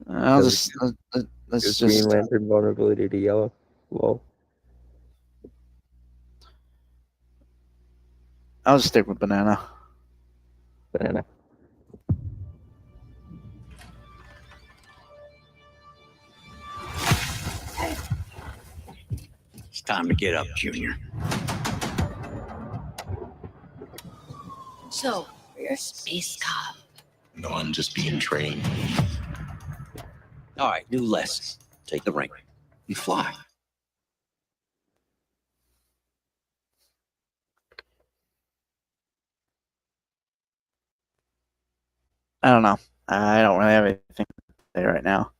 Let's Just just Green Lantern vulnerability to yellow. Lol. I'll just stick with banana. Banana. It's time to get up, Junior. So, you're a space cop. No, I'm just being trained. All right, new lesson. Take the ring. You fly. I don't know. I don't really have anything to say right now.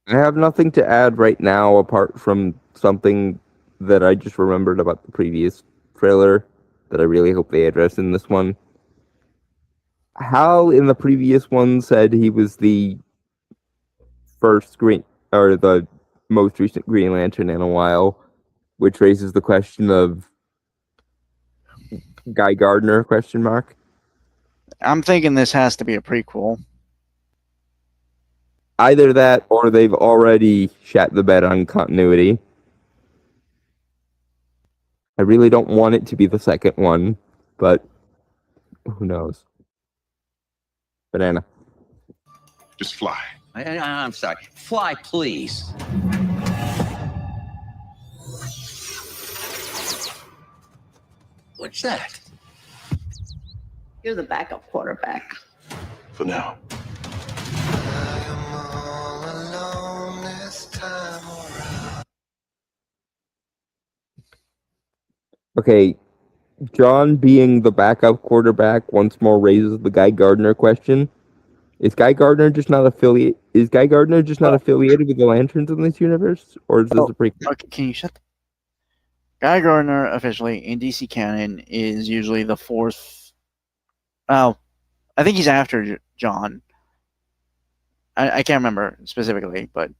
I have nothing to add right now apart from something that I just remembered about the previous trailer that I really hope they address in this one. Hal in the previous one said he was the the most recent Green Lantern in a while, which raises the question of Guy Gardner ? I'm thinking this has to be a prequel. Either that or they've already shat the bed on continuity. I really don't want it to be the second one, but who knows? Banana. Just fly. I'm sorry. Fly, please. What's that? You're the backup quarterback. For now. Okay, John being the backup quarterback once more raises the Guy Gardner question. Is Guy Gardner just not affiliated with the Lanterns in this universe? Or is this a prequel? Okay, can you shut the... Guy Gardner, officially, in DC canon, is usually the fourth... Oh, I think he's after John. I can't remember specifically, but...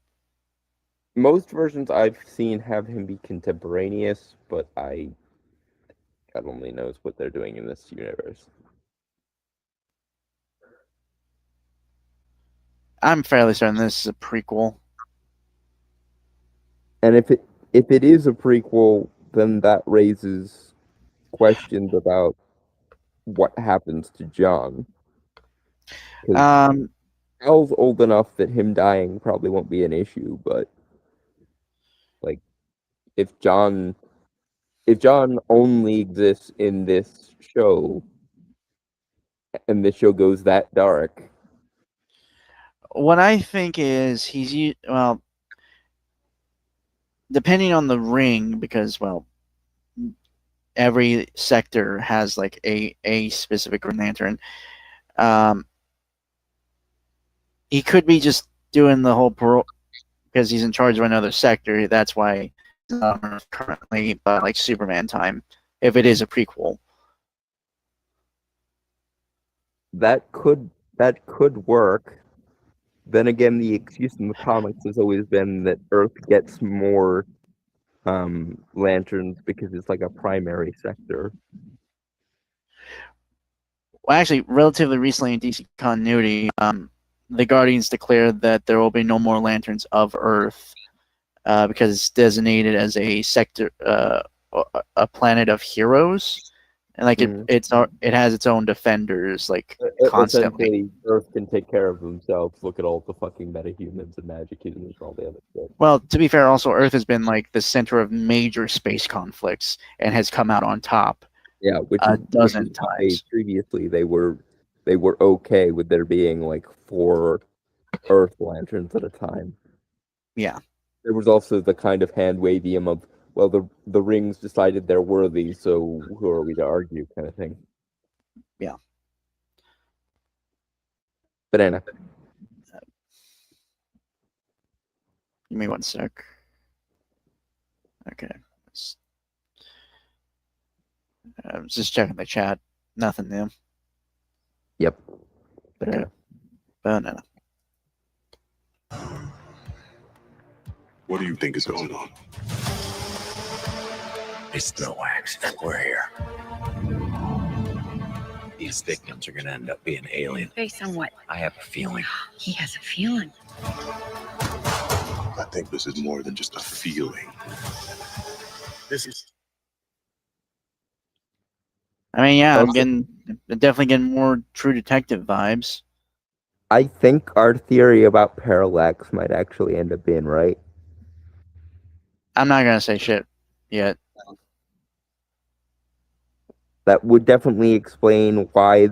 Most versions I've seen have him be contemporaneous, but God only knows what they're doing in this universe. I'm fairly certain this is a prequel. And if it is a prequel, then that raises questions about what happens to John. 'Cause Al's old enough that him dying probably won't be an issue, but like if John only exists in this show and this show goes that dark. What I think is well, depending on the ring, because well, every sector has like a specific Green Lantern. He could be just doing the whole because he's in charge of another sector. That's why he's not on Earth currently, but like Superman time, if it is a prequel. That could work. Then again, the excuse in the comics has always been that Earth gets more lanterns because it's like a primary sector. Well, actually, relatively recently in DC continuity, the Guardians declared that there will be no more Lanterns of Earth because it's designated as a sector, a planet of heroes, and like it has its own defenders, like constantly. Essentially, Earth can take care of themselves. Look at all the fucking metahumans and magic humans and all the other shit. Well, to be fair, also Earth has been like the center of major space conflicts and has come out on top. Yeah, which a dozen times. Previously, they were okay with there being like 4 Earth Lanterns at a time. Yeah. There was also the kind of hand-wavium of, well, the rings decided they're worthy, so who are we to argue, kind of thing. Yeah. Banana. Give me one sec. Okay. I was just checking the chat. Nothing new. Yep. Okay. Banana. What do you think is going on? It's no accident we're here. These victims are going to end up being alien. Based on what? I have a feeling. He has a feeling. I think this is more than just a feeling. This is... I mean, yeah, I'm definitely getting more True Detective vibes. I think our theory about Parallax might actually end up being right. I'm not gonna say shit yet. That would definitely explain why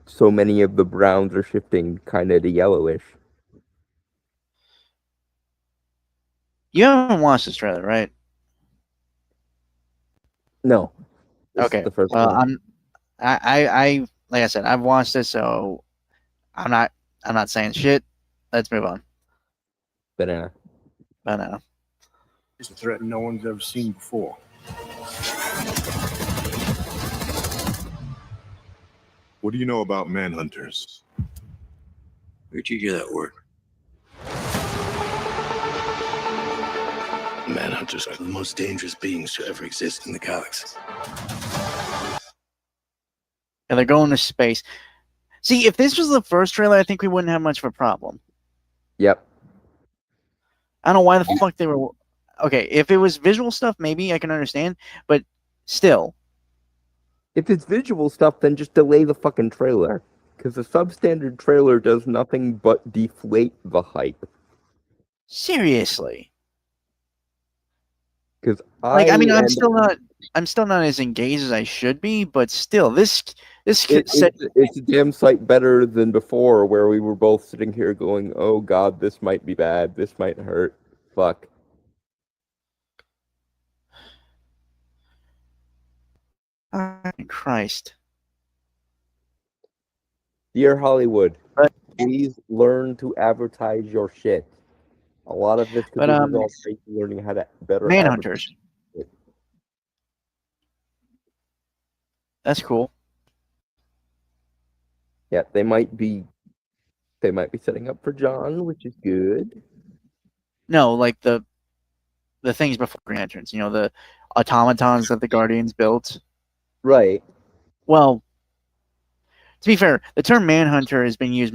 so many of the browns are shifting kind of to yellowish. You haven't watched this trailer, right? No. This Okay. is the first Well, one. I like I said, I've watched this, so I'm not saying shit. Let's move on. Banana. Banana. It's a threat no one's ever seen before. What do you know about manhunters? Where'd you hear that word? Manhunters are the most dangerous beings to ever exist in the galaxy. And they're going to space. See, if this was the first trailer, I think we wouldn't have much of a problem. Yep. I don't know why the fuck they were... Okay, if it was visual stuff, maybe I can understand, but still. If it's visual stuff, then just delay the fucking trailer. Because the substandard trailer does nothing but deflate the hype. Seriously. Because I'm still not as engaged as I should be, but still, it's a damn sight better than before, where we were both sitting here going, "Oh God, this might be bad. This might hurt. Fuck." Christ. Dear Hollywood, But- please learn to advertise your shit. A lot of this could But, be resolved by learning how to better Manhunters. advertise it. That's cool. Yeah, they might be setting up for John, which is good. No, like the things before Green Lanterns. You know, the automatons that the Guardians built. Right. Well, to be fair, the term Manhunter has been used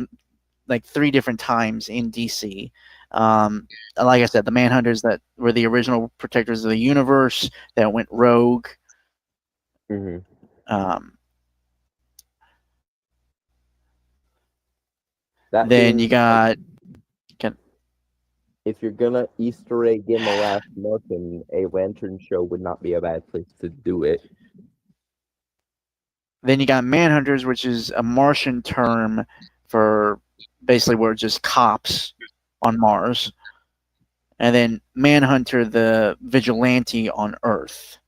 like 3 different times in DC. Like I said, the Manhunters that were the original protectors of the universe that went rogue. Mm-hmm. Then you got. If you're gonna Easter egg in the Last Martian, a lantern show would not be a bad place to do it. Then you got Manhunters, which is a Martian term for basically we're just cops on Mars. And then Manhunter, the vigilante on Earth.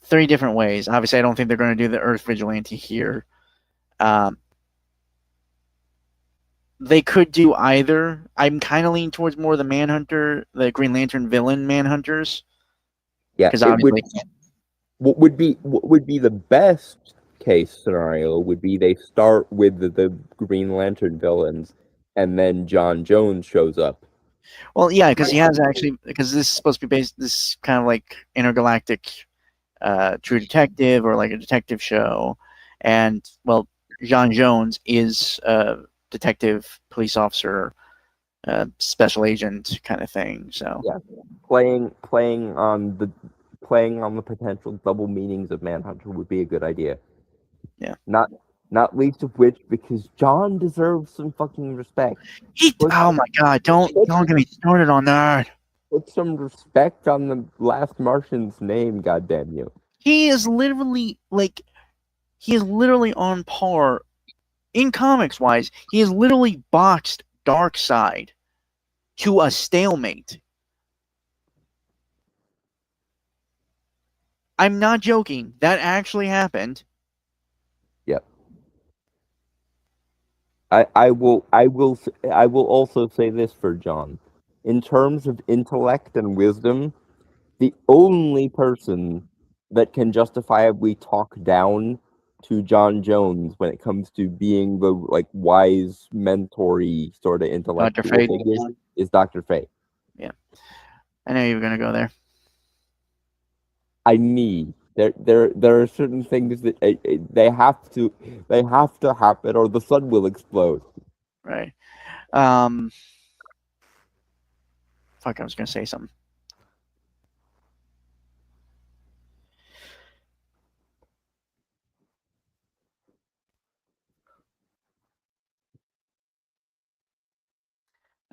Three different ways. Obviously, I don't think they're going to do the Earth vigilante here. They could do either. I'm kind of leaning towards more the Manhunter, the Green Lantern villain Manhunters. Yeah, Because obviously, what would be the best case scenario would be they start with the Green Lantern villains, and then John Jones shows up. well, yeah, because he has actually, because this is supposed to be based, this is kind of like intergalactic True Detective or like a detective show, and well, John Jones is a detective, police officer, special agent kind of thing. So yeah, playing on the potential double meanings of Manhunter would be a good idea. Yeah. Not least of which because John deserves some fucking respect. Oh my God! Don't get me started on that. Put some respect on the Last Martian's name, goddamn you. He is literally on par in comics wise. He has literally boxed Darkseid to a stalemate. I'm not joking. That actually happened. Yep. I will also say this for John. In terms of intellect and wisdom, the only person that can justifiably talk down to John Jones when it comes to being the like wise mentor-y sort of intellectual Fate. figure is Dr. Fate. Yeah. I know you were gonna go there. There are certain things that they have to happen or the sun will explode. Right. Fuck, I was gonna say something.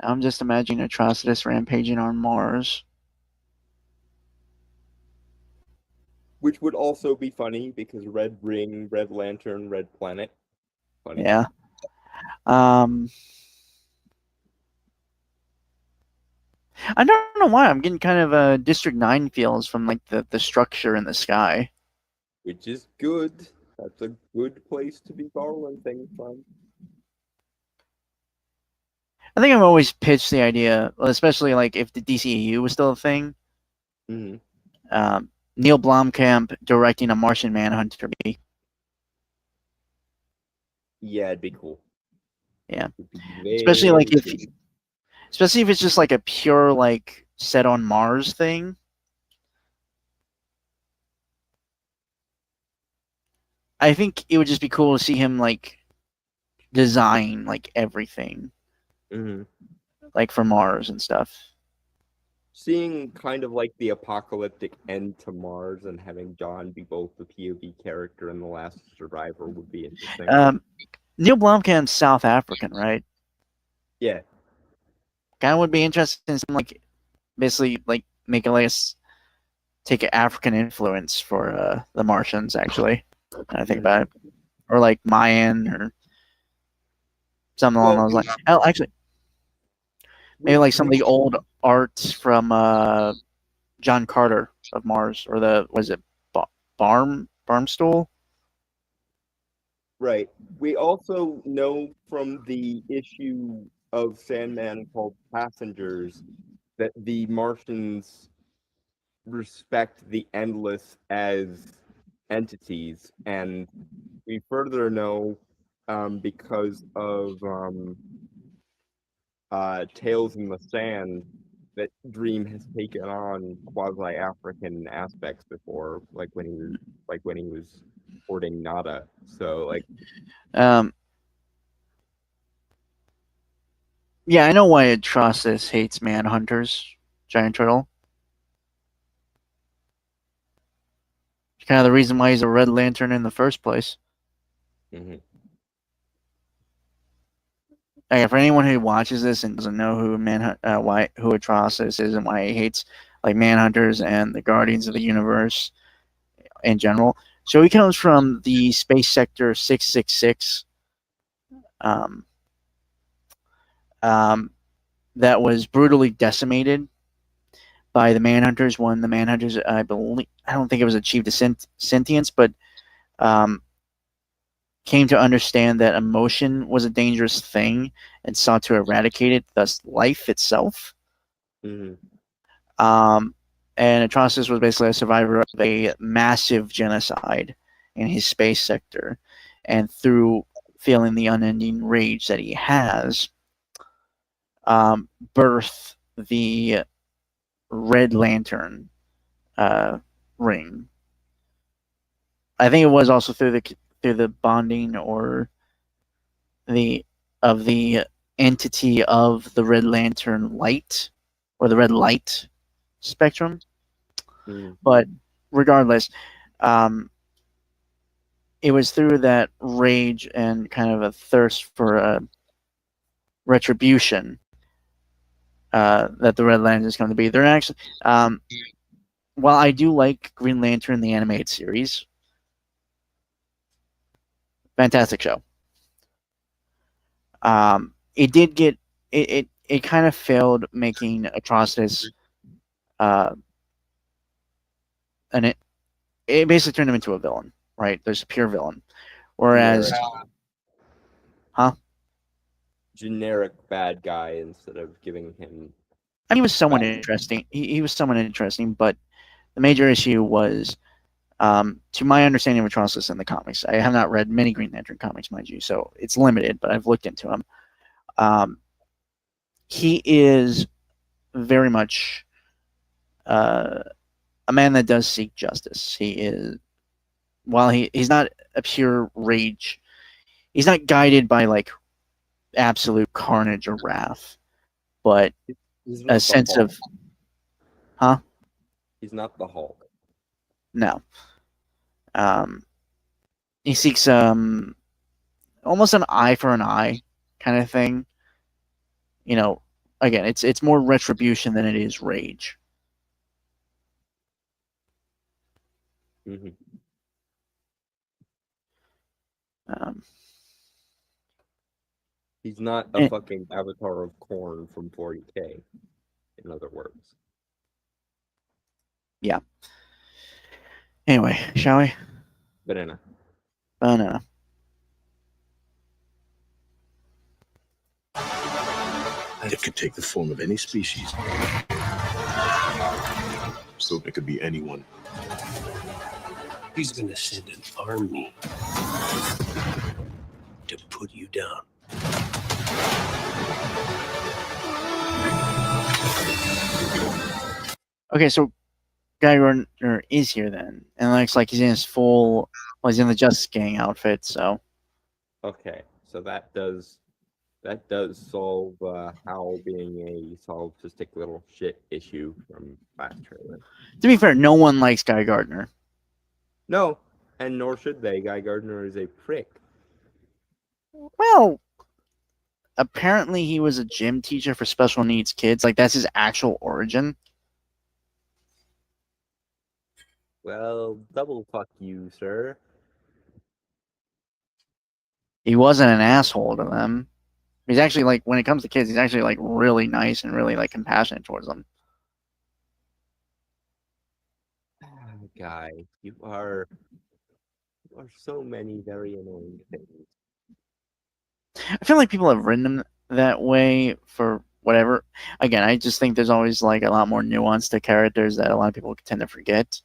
I'm just imagining Atrocitus rampaging on Mars. Which would also be funny because Red Ring, Red Lantern, Red Planet. Funny. Yeah. I don't know why I'm getting kind of District 9 feels from like the structure in the sky. Which is good. That's a good place to be borrowing things from. I think I've always pitched the idea, especially like if the DCEU was still a thing. Mm-hmm. Neil Blomkamp directing a Martian Manhunter movie. Yeah, it'd be cool. Yeah, especially like if it's just like a pure like set on Mars thing. I think it would just be cool to see him like design like everything, like for Mars and stuff. Seeing kind of like the apocalyptic end to Mars and having John be both the POV character and the last survivor would be interesting. Neil Blomkamp's South African, right? Yeah. Kind of would be interesting to like basically like make a take an African influence for the Martians actually. I think about it, or like Mayan or something along those lines. Oh, actually, Maybe like some of the old arts from John Carter of Mars, or was it Barmstool? Right. We also know from the issue of Sandman called Passengers that the Martians respect the Endless as entities, and we further know because of Tales in the Sand that Dream has taken on quasi-African aspects before, like when he was hoarding Nada. So like Um, yeah, I know why Atrocitus hates Manhunters, Giant Turtle. It's kind of the reason why he's a Red Lantern in the first place. mhm. For anyone who watches this and doesn't know who who Atrocitus is and why he hates like Manhunters and the Guardians of the Universe in general, so he comes from the Space Sector 666, um, that was brutally decimated by the Manhunters when the Manhunters, I don't think it was achieved a sentience, but um, came to understand that emotion was a dangerous thing and sought to eradicate it, thus life itself. Mhm. And Atrocitus was basically a survivor of a massive genocide in his space sector, and through feeling the unending rage that he has, birth the Red Lantern ring. I think it was also through the bonding or the entity of the Red Lantern light or the red light spectrum. Mhm. But regardless, it was through that rage and kind of a thirst for retribution that the Red Lantern is going to be. They're actually, while I do like Green Lantern, the animated series, fantastic show. It did get it kind of failed making Atrocitus, and it basically turned him into a villain. Right? There's a pure villain, whereas, Generic bad guy instead of giving him. I mean, he was somewhat interesting. He was somewhat interesting, but the major issue was, to my understanding of Atrocitus in the comics, I have not read many Green Lantern comics, mind you, so it's limited, but I've looked into him. He is very much a man that does seek justice. He is, while he's not a pure rage, he's not guided by like absolute carnage or wrath, but He's a not the sense Hulk. of, He's not the Hulk. no. He seeks almost an eye for an eye kind of thing. You know, again, it's more retribution than it is rage. Mm-hmm. He's not a fucking avatar of Korn from 40K, in other words. Yeah. Anyway, shall we? Banana. Banana. It could take the form of any species. So it could be anyone. He's gonna send an army to put you down. Okay, so Guy Gardner is here then, and it looks like he's in his he's in the Justice Gang outfit. So Okay, so that does solve Hal being a solipsistic little shit issue from last trailer. to be fair, no one likes Guy Gardner. No, and nor should they. Guy Gardner is a prick. Well, apparently he was a gym teacher for special needs kids. Like, that's his actual origin. Well, double fuck you, sir. He wasn't an asshole to them. He's actually like, when it comes to kids, he's actually like really nice and really like compassionate towards them. Guy, you are so many very annoying things. I feel like people have written him that way for whatever. Again, I just think there's always like a lot more nuance to characters that a lot of people tend to forget.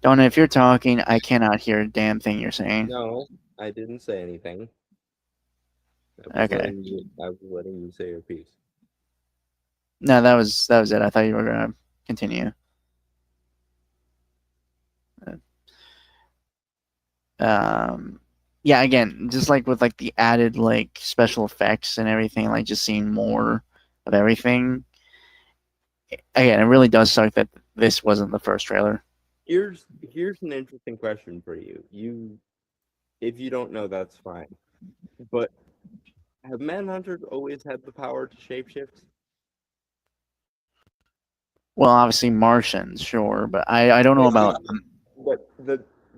Donna, if you're talking, I cannot hear a damn thing you're saying. No, I didn't say anything. Okay. I was letting you say your piece. No, that was it. I thought you were gonna continue. Yeah, again, just like with like the added like special effects and everything, like just seeing more of everything. Again, it really does suck that this wasn't the first trailer. Here's an interesting question for you. If you don't know, that's fine. But have Manhunters always had the power to shapeshift? Well, obviously Martians, sure, but I don't know about. But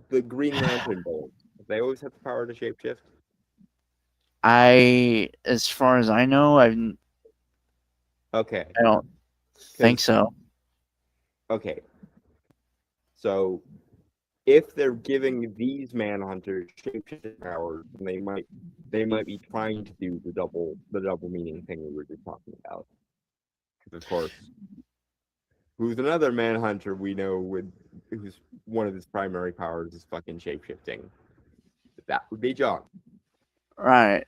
the Green Lantern bulbs, they always had the power to shapeshift? As far as I know, I Okay. don't think so. Okay. So if they're giving these Manhunters shapeshifting powers, they might be trying to do the double meaning thing we were just talking about. Because of course, who's another Manhunter we know who's one of his primary powers is fucking shapeshifting. That would be John. Right.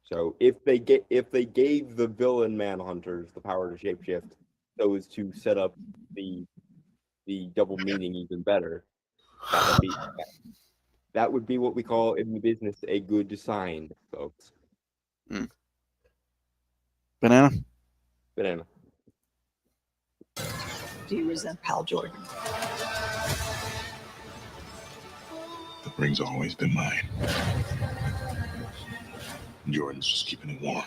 So if they gave the villain Manhunters the power to shapeshift, so as to set up the double meaning even better, that would be what we call in the business a good sign, folks. Banana. Banana. Do you resent Hal Jordan? The ring's always been mine. Jordan's just keeping it warm.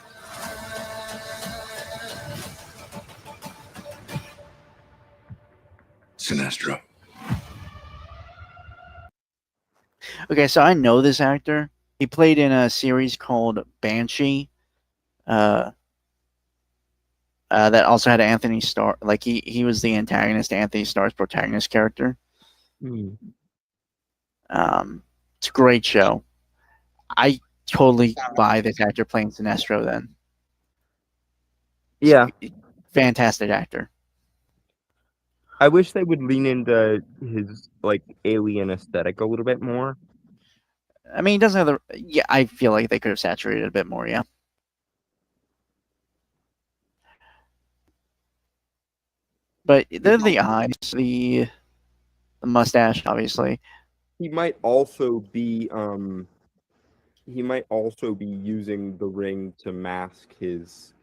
Sinestro. Okay, so I know this actor. He played in a series called Banshee. That also had Anthony Starr. Like he was the antagonist, Anthony Starr's protagonist character. It's a great show. I totally buy this actor playing Sinestro. Then, Yeah, fantastic actor. I wish they would lean into his like alien aesthetic a little bit more. I mean, he doesn't have the. Yeah, I feel like they could have saturated it a bit more. Yeah. But they're the eyes, the mustache, obviously. He might also be using the ring to mask his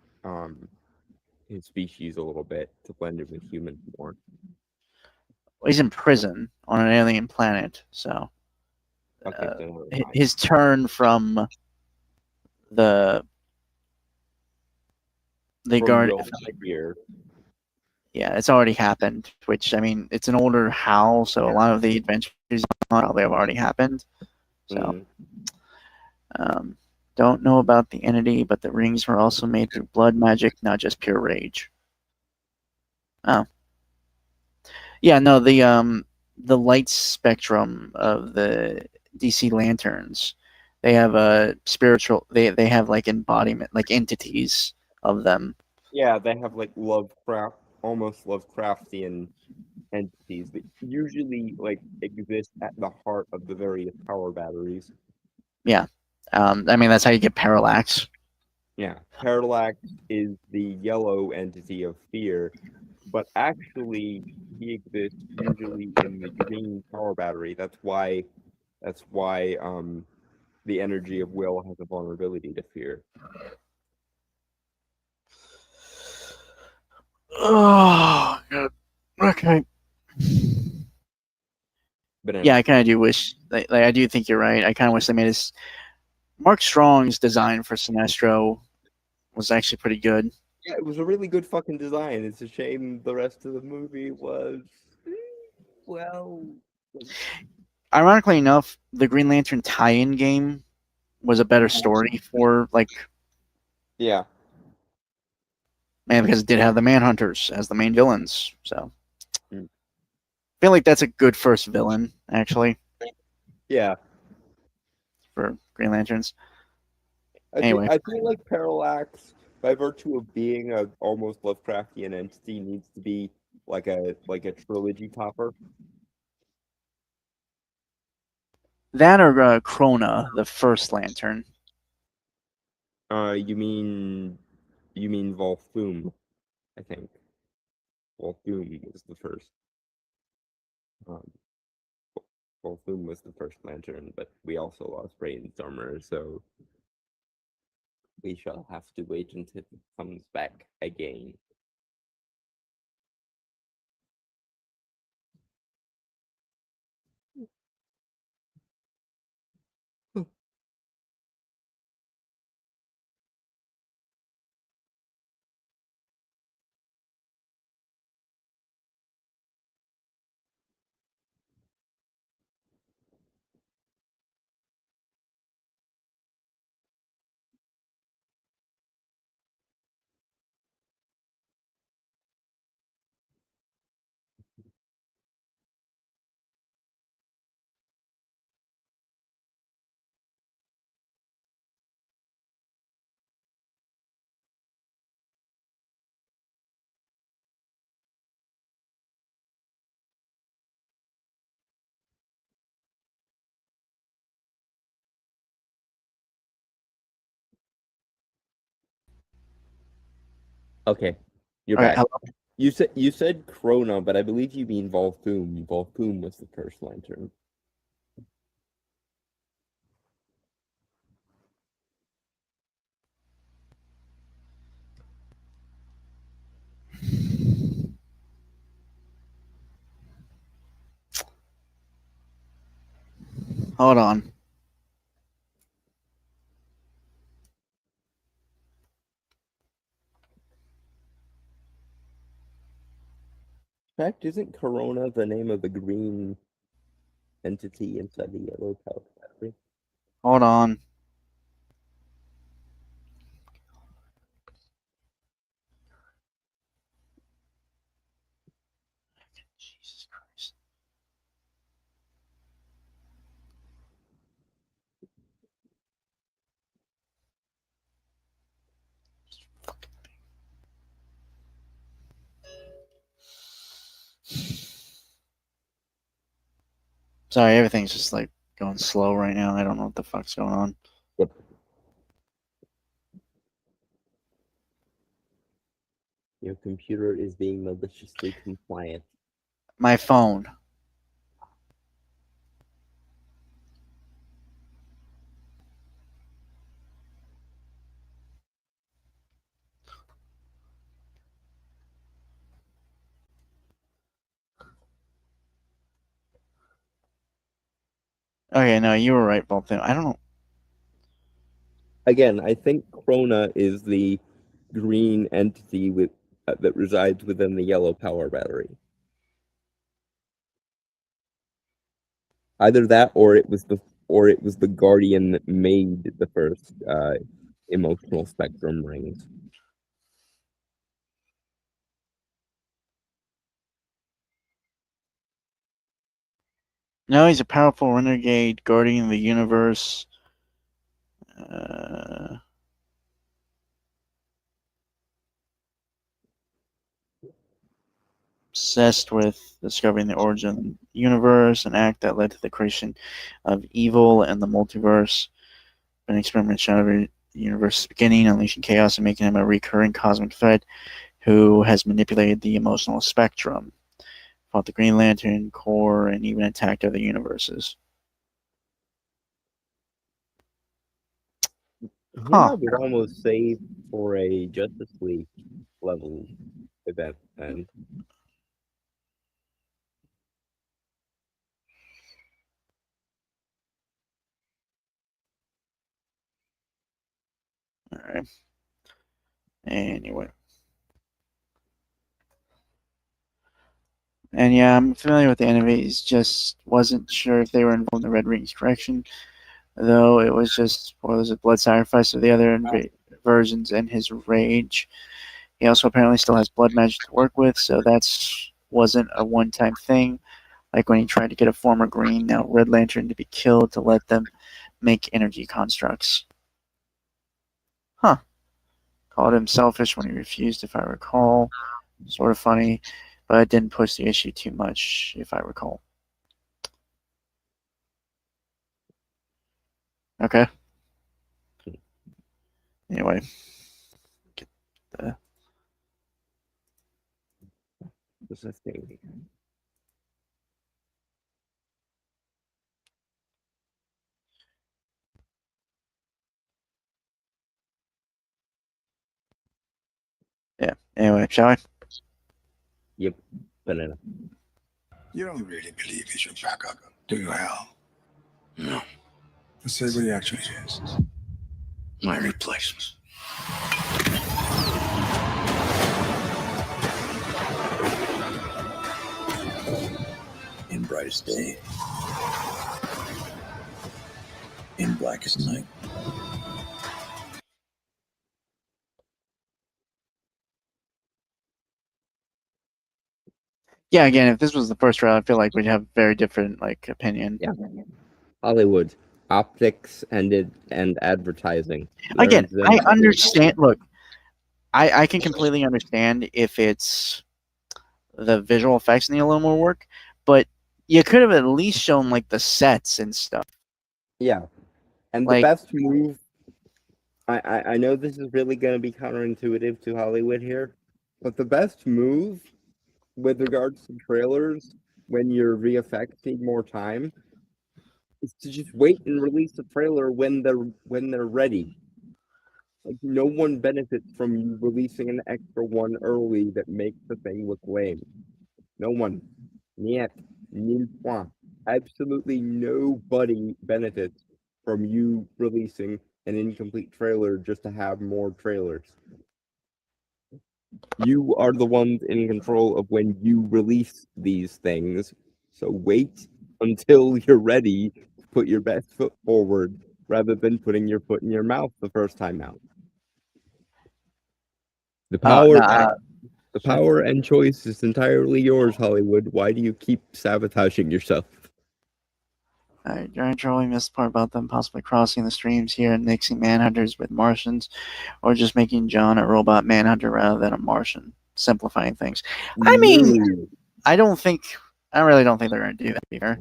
species a little bit to blend in with humans more. Well, he's in prison on an alien planet, so his turn from the guard. Yeah, it's already happened. Which, I mean, it's an older HAL, so a lot of the adventures probably have already happened. So, don't know about the entity, but the rings were also made through blood magic, not just pure rage. Oh, yeah, no, the light spectrum of the DC lanterns, they have a spiritual. They have like embodiment, like entities of them. Yeah, they have like almost Lovecraftian entities that usually like exist at the heart of the various power batteries. Yeah, I mean that's how you get Parallax. Yeah, Parallax is the yellow entity of fear, but actually he exists usually in the green power battery. That's why the energy of will has a vulnerability to fear. Oh, God. Okay. But yeah, I kind of do wish. Like, I do think you're right. I kind of wish they made this. Mark Strong's design for Sinestro was actually pretty good. Yeah, it was a really good fucking design. It's a shame the rest of the movie was, well. ironically enough, the Green Lantern tie-in game was a better story for Yeah. because it did have the Manhunters as the main villains. So Mm. I feel like that's a good first villain, actually, Yeah. for Green Lanterns. I Anyway. feel like Parallax, by virtue of being a almost Lovecraftian entity, needs to be like a trilogy topper. That or Krona, the first Lantern. You mean Volthoom, I think. Volthoom was the first. Um, Volthoom was the first Lantern, but we also lost Brainstormer, so we shall have to wait until it comes back again. Okay, you're All right, back. hello. You said Krona, but I believe you mean Volthoom. Volthoom was the first Lantern. Hold on. In fact, isn't Corona the name of the green entity inside the yellow Power Battery? Hold on. Jesus Christ. Sorry, everything's just going slow right now. I don't know what the fuck's going on. Yep. Your computer is being maliciously compliant. My phone. Okay, no, you were right, Bolton. I don't know. Again, I think Krona is the green entity that resides within the yellow Power Battery. Either that, or it was the Guardian that made the first emotional spectrum rings. No, he's a powerful renegade guardian of the universe. Obsessed with discovering the origin of the universe, an act that led to the creation of evil and the multiverse. An experiment shattered the universe's beginning, unleashing chaos and making him a recurring cosmic threat who has manipulated the emotional spectrum, fought the Green Lantern Corps, and even attacked other universes. Yeah, we're almost saved for a Justice League level event then. Alright. Anyway. And yeah, I'm familiar with the enemies, just wasn't sure if they were involved in the Red Ring's direction. Though it was just, what was it, Blood Sacrifice of the other versions and his Rage. He also apparently still has blood magic to work with, so that's wasn't a one-time thing. Like when he tried to get a former Green, now Red Lantern, to be killed to let them make energy constructs. Huh. Called him selfish when he refused, if I recall. Sort of funny, but it didn't push the issue too much, if I recall. Okay. Anyway. Get the... What's that thing? Yeah. Anyway, shall I? Yep. Banana. You don't really believe he's your backup, do you, Hal? No, Let's say what he actually is. my replacement. In brightest day, in blackest night. Yeah, again, if this was the first round, I feel like we'd have very different opinion. Yeah. Hollywood, optics, and advertising. Again, Learns them I to- understand. Look, I can completely understand if it's the visual effects need a little more work, but you could have at least shown the sets and stuff. Yeah, and the Like- best move. I know this is really going to be counterintuitive to Hollywood here, but the best move with regards to trailers when you're VFX-ing more time is to just wait and release the trailer when they're ready. Like, no one benefits from you releasing an extra one early that makes the thing look lame. No one. Niet. Nil point. Absolutely nobody benefits from you releasing an incomplete trailer just to have more trailers. You are the ones in control of when you release these things. So wait until you're ready to put your best foot forward rather than putting your foot in your mouth the first time out. The power and choice is entirely yours, Hollywood. Why do you keep sabotaging yourself? I totally missed the part about them possibly crossing the streams here and mixing Manhunters with Martians, or just making John a robot Manhunter rather than a Martian, simplifying things. I mean, I really don't think they're going to do that either.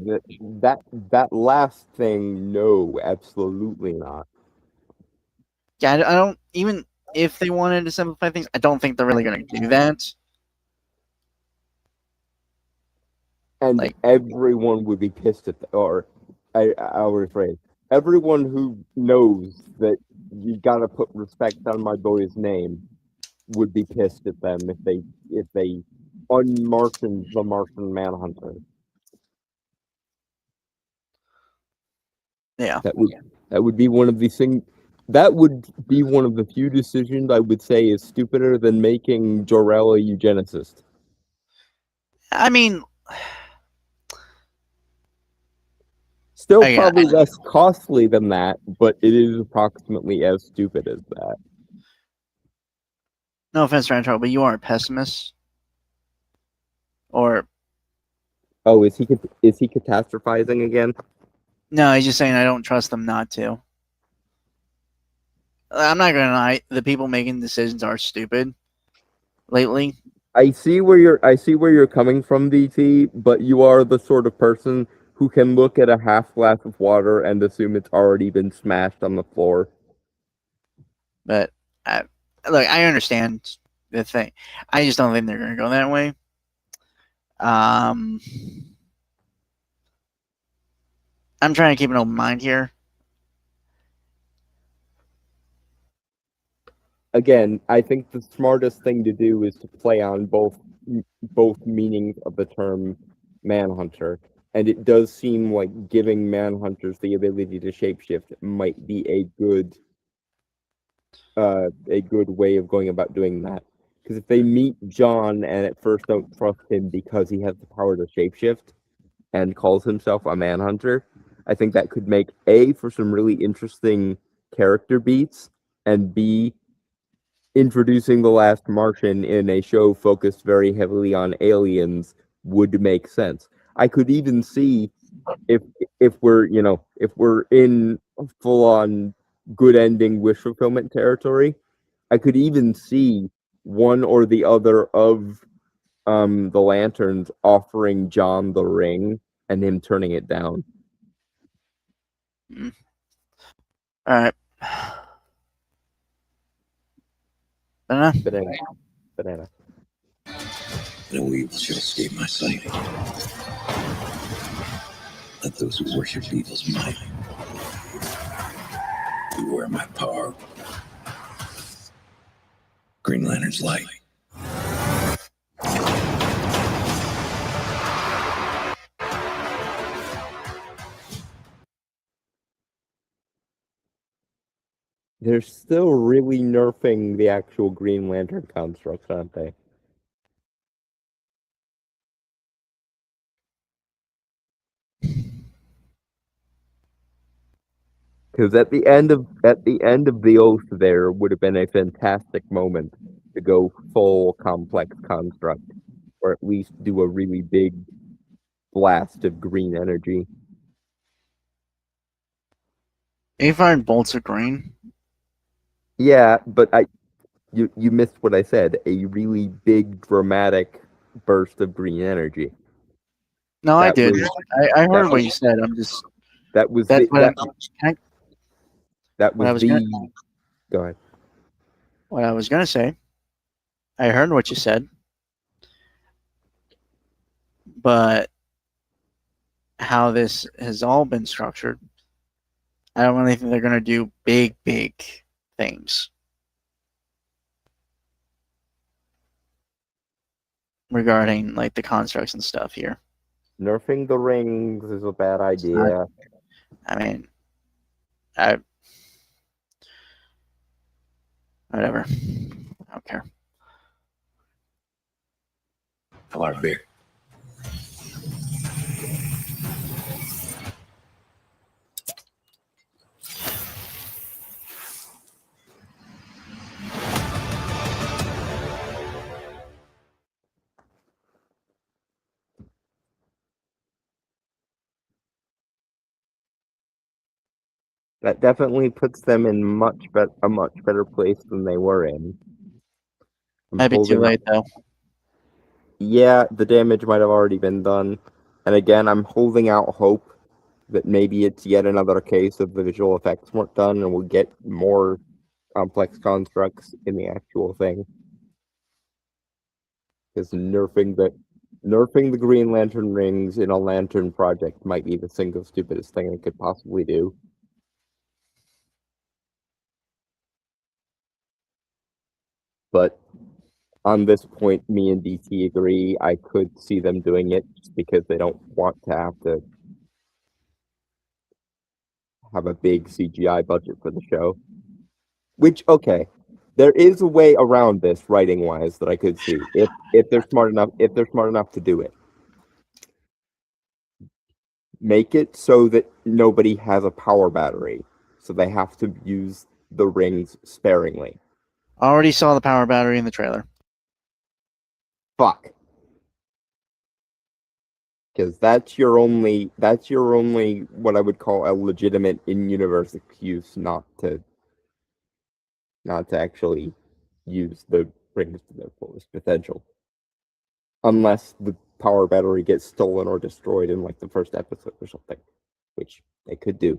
That last thing, no, absolutely not. Yeah, I don't, even if they wanted to simplify things, I don't think they're really going to do that. And everyone would be pissed at I'll rephrase. Everyone who knows that you gotta put respect on my boy's name would be pissed at them if they unmartian the Martian Manhunter. Yeah. That would be one of these things. That would be one of the few decisions I would say is stupider than making Jor-El a eugenicist. I mean, still probably less costly than that, but it is approximately as stupid as that. No offense, Rancho, but you are a pessimist. Or oh, is he catastrophizing again? No, he's just saying I don't trust them not to. I'm not gonna lie, the people making decisions are stupid lately. I see where you're coming from, DT, but you are the sort of person who can look at a half glass of water and assume it's already been smashed on the floor. But look, I understand the thing. I just don't think they're gonna go that way. I'm trying to keep an open mind here. Again, I think the smartest thing to do is to play on both meanings of the term Manhunter, and it does seem like giving Manhunters the ability to shapeshift might be a good way of going about doing that. Because if they meet John and at first don't trust him because he has the power to shapeshift and calls himself a manhunter, I think that could make A, for some really interesting character beats, and B, introducing the Last Martian in a show focused very heavily on aliens would make sense. I could even see if we're in full on good ending wish fulfillment territory, I could even see one or the other of the Lanterns offering John the ring and him turning it down. All right. Banana. No evil shall escape my sight. Let those who worship evil's might beware my power. Green Lantern's light. They're still really nerfing the actual Green Lantern constructs, aren't they? Because at the end of the Oath, there would have been a fantastic moment to go full complex construct, or at least do a really big blast of green energy. You find bolts of green? Yeah, but you missed what I said. A really big, dramatic burst of green energy. No, I That did. was- I heard that what was- you said. I'm just. That was That's the, what that what I was was the. gonna- Go ahead. What I was gonna say. I heard what you said, but how this has all been structured, I don't really think they're gonna do big things regarding like the constructs and stuff here. Nerfing the rings is a bad idea. I mean, whatever. I don't care. How our beer. That definitely puts them in a much better place than they were in. Might be too late though. Yeah, the damage might have already been done. And again, I'm holding out hope that maybe it's yet another case of the visual effects weren't done and we'll get more complex constructs in the actual thing. Because nerfing the Green Lantern rings in a Lantern project might be the single stupidest thing it could possibly do. But on this point, me and DT agree. I could see them doing it just because they don't want to have a big CGI budget for the show. Which, okay, there is a way around this writing wise that I could see if they're smart enough to do it. Make it so that nobody has a power battery, so they have to use the rings sparingly. Already saw the power battery in the trailer. Fuck. Because that's your only what I would call a legitimate in-universe excuse not to actually use the rings to their fullest potential. Unless the power battery gets stolen or destroyed in like the first episode or something, which they could do.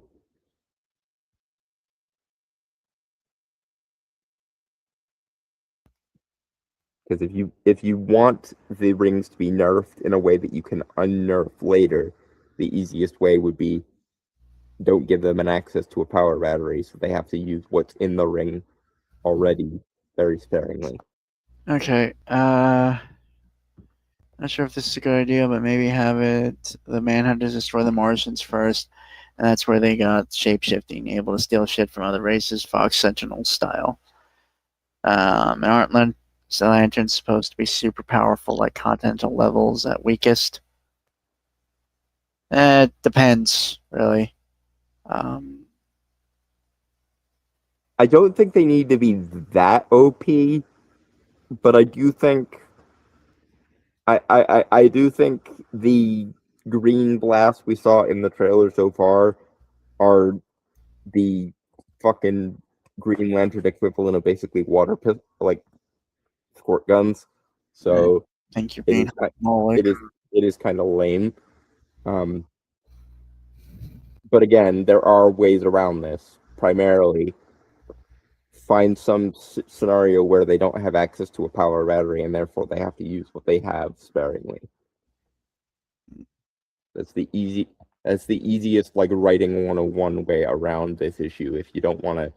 Because if you want the rings to be nerfed in a way that you can unnerf later, the easiest way would be don't give them an access to a power battery, so they have to use what's in the ring already very sparingly. Okay. Not sure if this is a good idea, but maybe have the Manhunters destroy the Martians first, and that's where they got shapeshifting, able to steal shit from other races, Fox Sentinel style. And So the lantern's supposed to be super powerful, like continental levels at weakest. It depends, really. I don't think they need to be that OP, but I do think I do think the green blast we saw in the trailer so far are the fucking Green Lantern equivalent of basically like squirt guns. So I think you're it being is hyperbolic. it is kind of lame. Um, but again, there are ways around this. Primarily, find some scenario where they don't have access to a power battery and therefore they have to use what they have sparingly. That's the easiest like writing 101 way around this issue if you don't want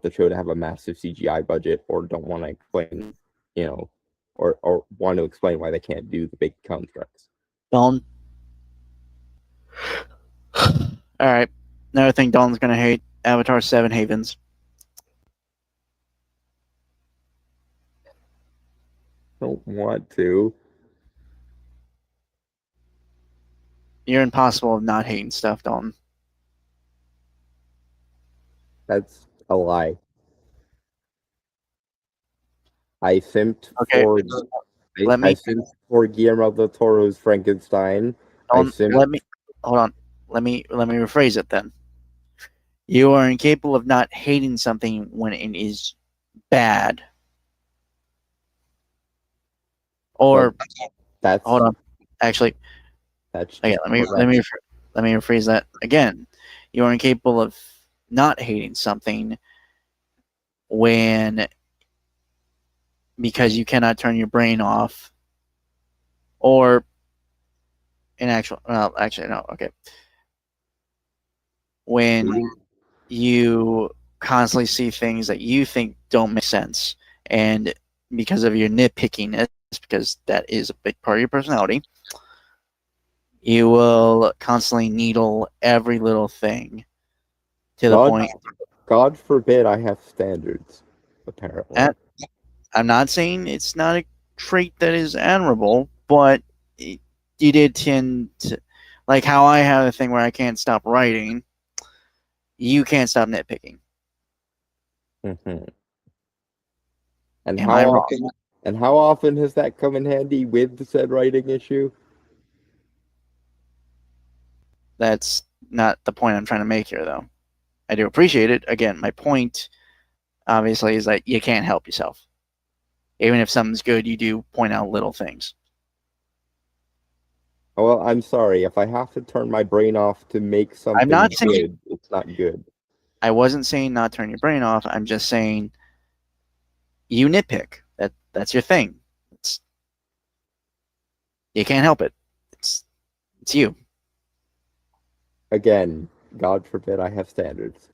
the show to have a massive CGI budget or don't want to explain, or want to explain why they can't do the big constructs. Dalton. Alright. Another thing Dalton's gonna hate, Avatar 7 Havens. Don't want to. You're impossible of not hating stuff, Dalton. That's a lie. I simped Okay, for let me- I simped for Guillermo del Toro's Frankenstein. Dalton, hold on. Let me rephrase it then. You are incapable of not hating something when it is bad. Or that's hold on. Actually, that's okay, let me rephrase that again. You are incapable of not hating something because you cannot turn your brain off, or actually no, okay. When you constantly see things that you think don't make sense, and because of your nitpickiness, because that is a big part of your personality, you will constantly needle every little thing to the point. God forbid I have standards, apparently. I'm not saying it's not a trait that is admirable, but you did tend to, like how I have a thing where I can't stop writing, you can't stop nitpicking. Mm-hmm. And Am I wrong? how often has that come in handy with the said writing issue? That's not the point I'm trying to make here, though. I do appreciate it. Again, my point, obviously, is that you can't help yourself. Even if something's good, you do point out little things. Well, I'm sorry. If I have to turn my brain off to make something good, it's not good. I wasn't saying not turn your brain off. I'm just saying you nitpick. That's your thing. You can't help it. It's you. Again, God forbid I have standards.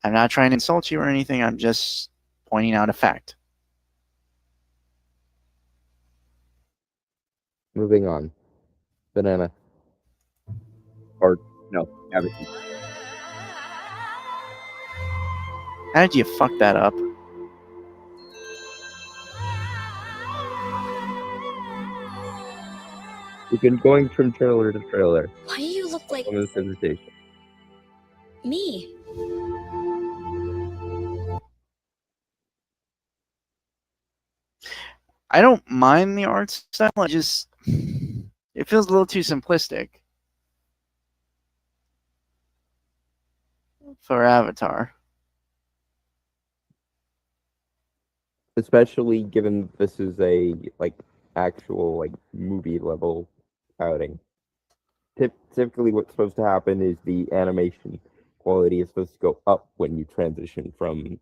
I'm not trying to insult you or anything. I'm just pointing out a fact. Moving on. Banana. Or, no, cabbage. How did you fuck that up? We've been going from trailer to trailer. Why do you look like Woman's hesitation. me? I don't mind the art style. It feels a little too simplistic for Avatar. Especially given this is a actual movie level outing. Typically what's supposed to happen is the animation quality is supposed to go up when you transition from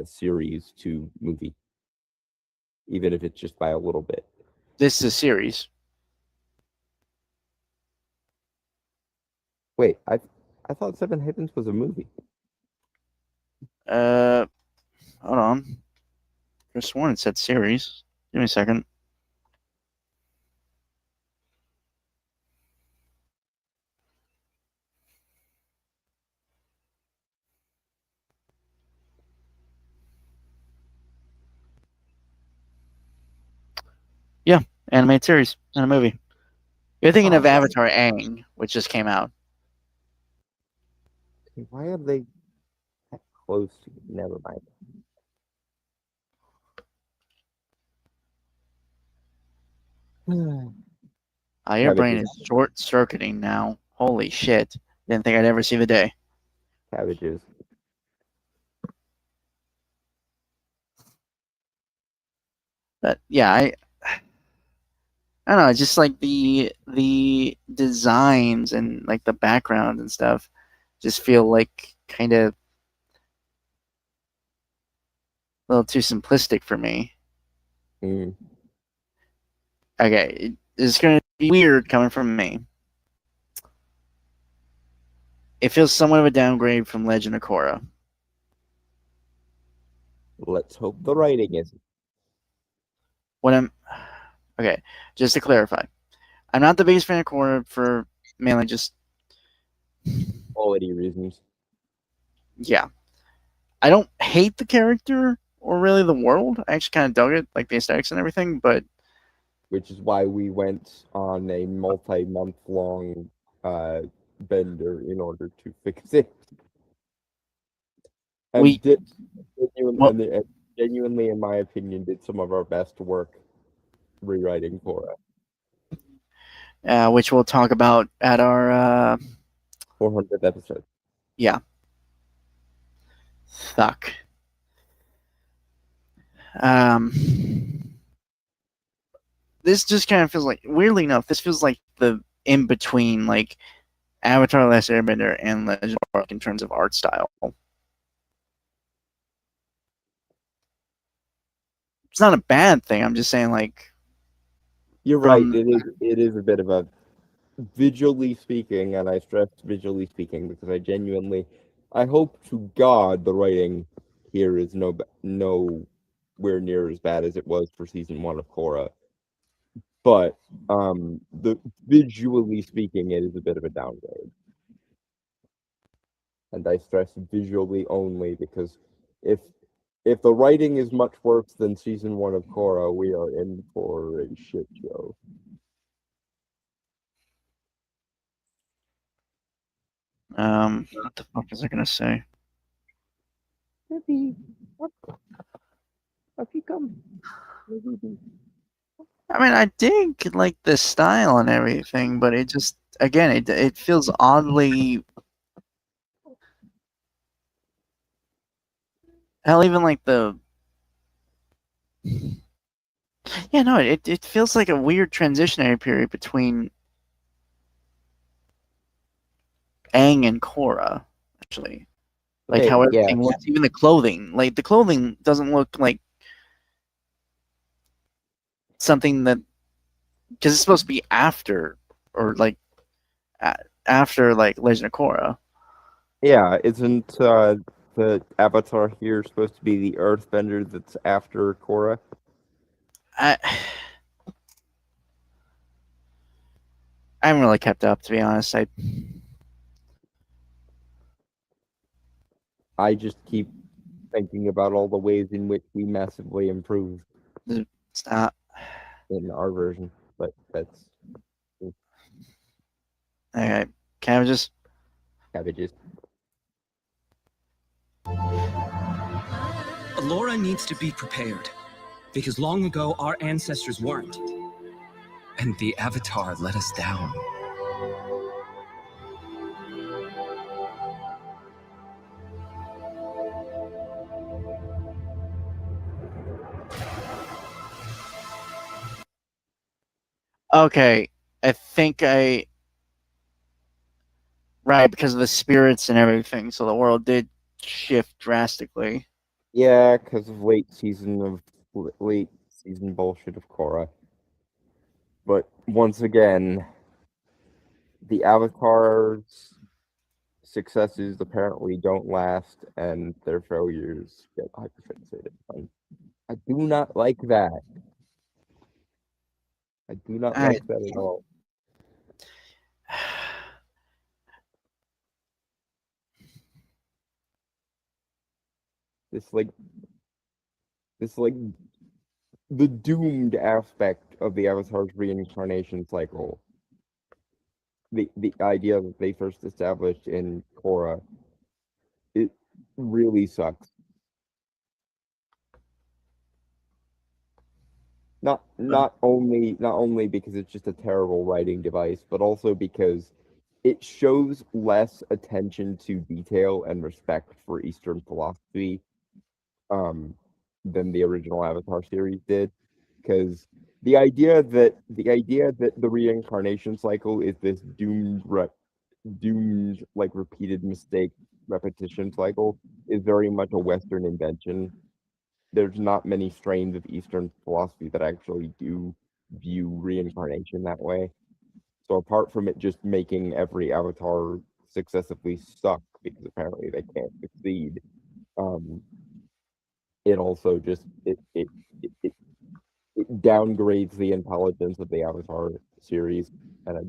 series to movie, even if it's just by a little bit. This is a series. Wait, I thought Seven Heavens was a movie. Hold on. I could have sworn it said series. Give me a second. Animated series and a movie. You're thinking of Awesome. Avatar Aang, which just came out. Why are they that close to? Never mind. Your brain Cabbages. is short circuiting now. Holy shit. Didn't think I'd ever see the day. Cabbages. But yeah, I don't know, just like the designs and like the background and stuff just feel like kind of a little too simplistic for me. Mm. Okay, it's going to be weird coming from me. It feels somewhat of a downgrade from Legend of Korra. Let's hope the writing isn't. Okay, just to clarify, I'm not the biggest fan of Korra for mainly just Quality reasons. yeah. I don't hate the character or really the world. I actually kind of dug it, like the aesthetics and everything, but Which is why we went on a multi-month long bender in order to fix it. And we genuinely, in my opinion, did some of our best work rewriting Korra. which we'll talk about at our 400th episode. yeah. Fuck. This just kind of feels like, weirdly enough, this feels like the in between, like Avatar: Last Airbender and Legend of Korra in terms of art style. It's not a bad thing. I'm just saying, like, You're from right. It is a bit of a visually speaking, and I stress visually speaking because I hope to God the writing here is nowhere near as bad as it was for season 1 of Korra. But the visually speaking, it is a bit of a downgrade. And I stress visually only because if the writing is much worse than season 1 of Korra, we are in for a shit show. what the fuck is I gonna say? I mean, I dig like the style and everything, but it just again it feels oddly. Hell, even like the yeah, no, it feels like a weird transitionary period between Aang and Korra, actually. Like Okay, how yeah. everything looks, even the clothing. Like the clothing doesn't look like something that because it's supposed to be after or like after like Legend of Korra. Yeah, isn't the Avatar here supposed to be the Earthbender that's after Korra? I haven't really kept up, to be honest. I just keep thinking about all the ways in which we massively improved It's not. in our version, but that's Okay, kind of just cabbages. Laura needs to be prepared, because long ago our ancestors weren't. And the Avatar let us down. okay. I think right because of the spirits and everything, so the world did shift drastically. Yeah, because of late season bullshit of Korra. But once again, the Avatar's successes apparently don't last, and their failures get hyperfixated. I do not like that. I do not like that at all. This the doomed aspect of the Avatar's reincarnation cycle, the idea that they first established in Korra, it really sucks. Not only because it's just a terrible writing device, but also because it shows less attention to detail and respect for Eastern philosophy than the original Avatar series did. Because the idea that the reincarnation cycle is this doomed like repeated mistake repetition cycle is very much a Western invention. There's not many strains of Eastern philosophy that actually do view reincarnation that way. So apart from it just making every Avatar successively suck because apparently they can't succeed, it also just it downgrades the intelligence of the Avatar series, and I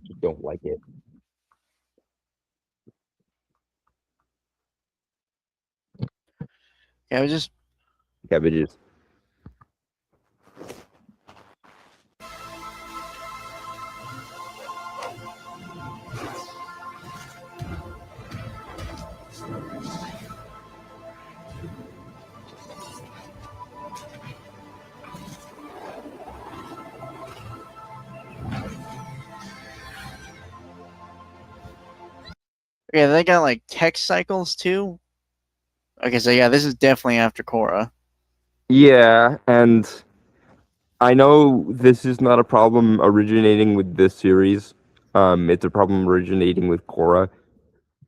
just don't like it. Yeah, I was just Cabbages. yeah, they got like tech cycles too. Okay, so yeah, this is definitely after Korra. Yeah, and I know this is not a problem originating with this series. It's a problem originating with Korra.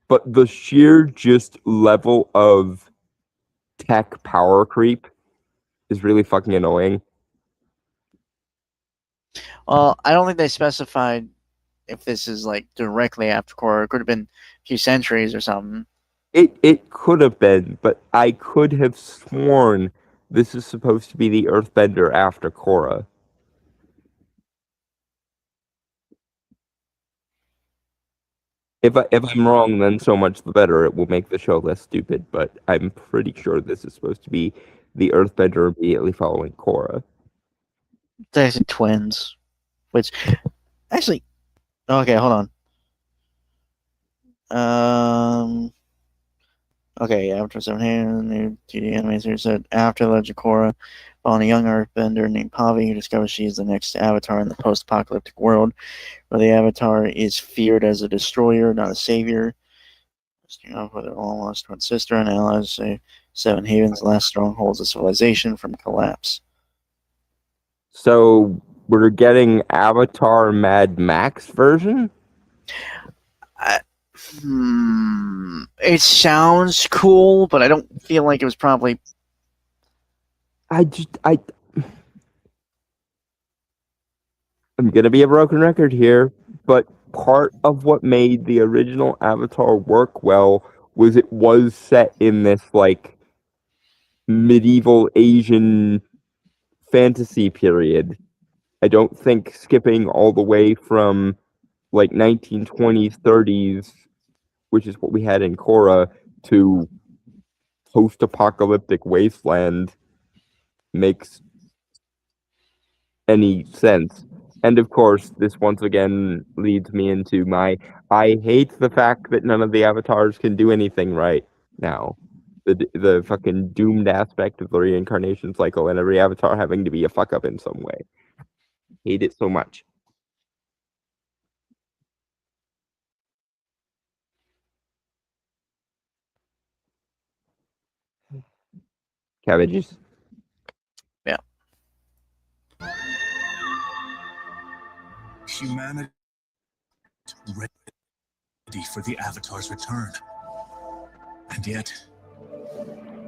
But the sheer just level of tech power creep is really fucking annoying. Well, I don't think they specified if this is like directly after Korra. It could have been a few centuries or something. It could have been, but I could have sworn this is supposed to be the Earthbender after Korra. If I'm wrong, then so much the better. It will make the show less stupid, but I'm pretty sure this is supposed to be the Earthbender immediately following Korra. They're actually twins. Which, actually, okay, hold on. Okay, after 7 new 2D anime series said after the Legend of Korra, on a young Earthbender named Pavi who discovers she is the next Avatar in the post-apocalyptic world, where the Avatar is feared as a destroyer, not a savior. Off with her long-lost twin sister and allies, say Seven Havens, last strongholds of civilization from collapse. So we're getting Avatar Mad Max version? It sounds cool, but I don't feel like it was probably. I'm gonna be a broken record here, but part of what made the original Avatar work well was it was set in this like medieval Asian fantasy period. I don't think skipping all the way from like 1920s, 30s, which is what we had in Korra, to post-apocalyptic wasteland makes any sense. And of course, this once again leads me into my I hate the fact that none of the avatars can do anything right now. The fucking doomed aspect of the reincarnation cycle and every avatar having to be a fuck up in some way. Hate it so much. Cabbages. Yeah. Humanity ready for the Avatar's return. And yet,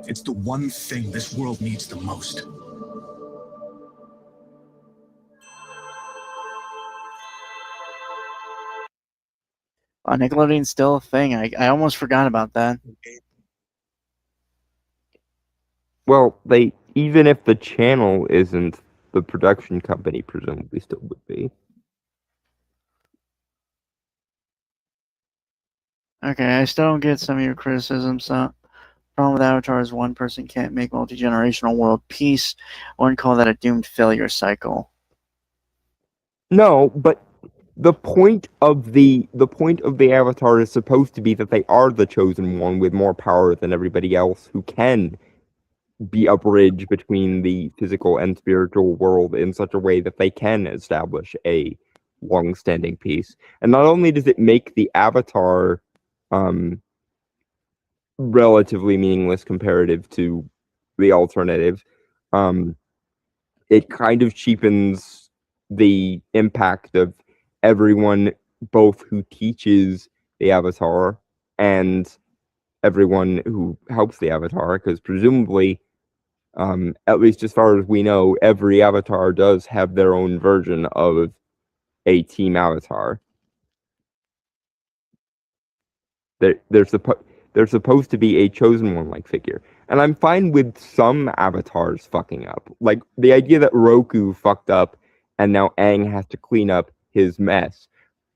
it's the one thing this world needs the most. Nickelodeon's still a thing. I almost forgot about that. Well, they even if the channel isn't, the production company presumably still would be. Okay, I still don't get some of your criticisms. Problem with Avatar is one person can't make multi-generational world peace. I wouldn't call that a doomed failure cycle. No, but the point of the Avatar is supposed to be that they are the chosen one with more power than everybody else, who can be a bridge between the physical and spiritual world in such a way that they can establish a long-standing peace. And not only does it make the Avatar relatively meaningless comparative to the alternative, it kind of cheapens the impact of everyone, both who teaches the Avatar and everyone who helps the Avatar, because presumably, at least as far as we know, every Avatar does have their own version of a team Avatar. They're supposed to be a chosen one-like figure. And I'm fine with some Avatars fucking up. Like, the idea that Roku fucked up and now Aang has to clean up his mess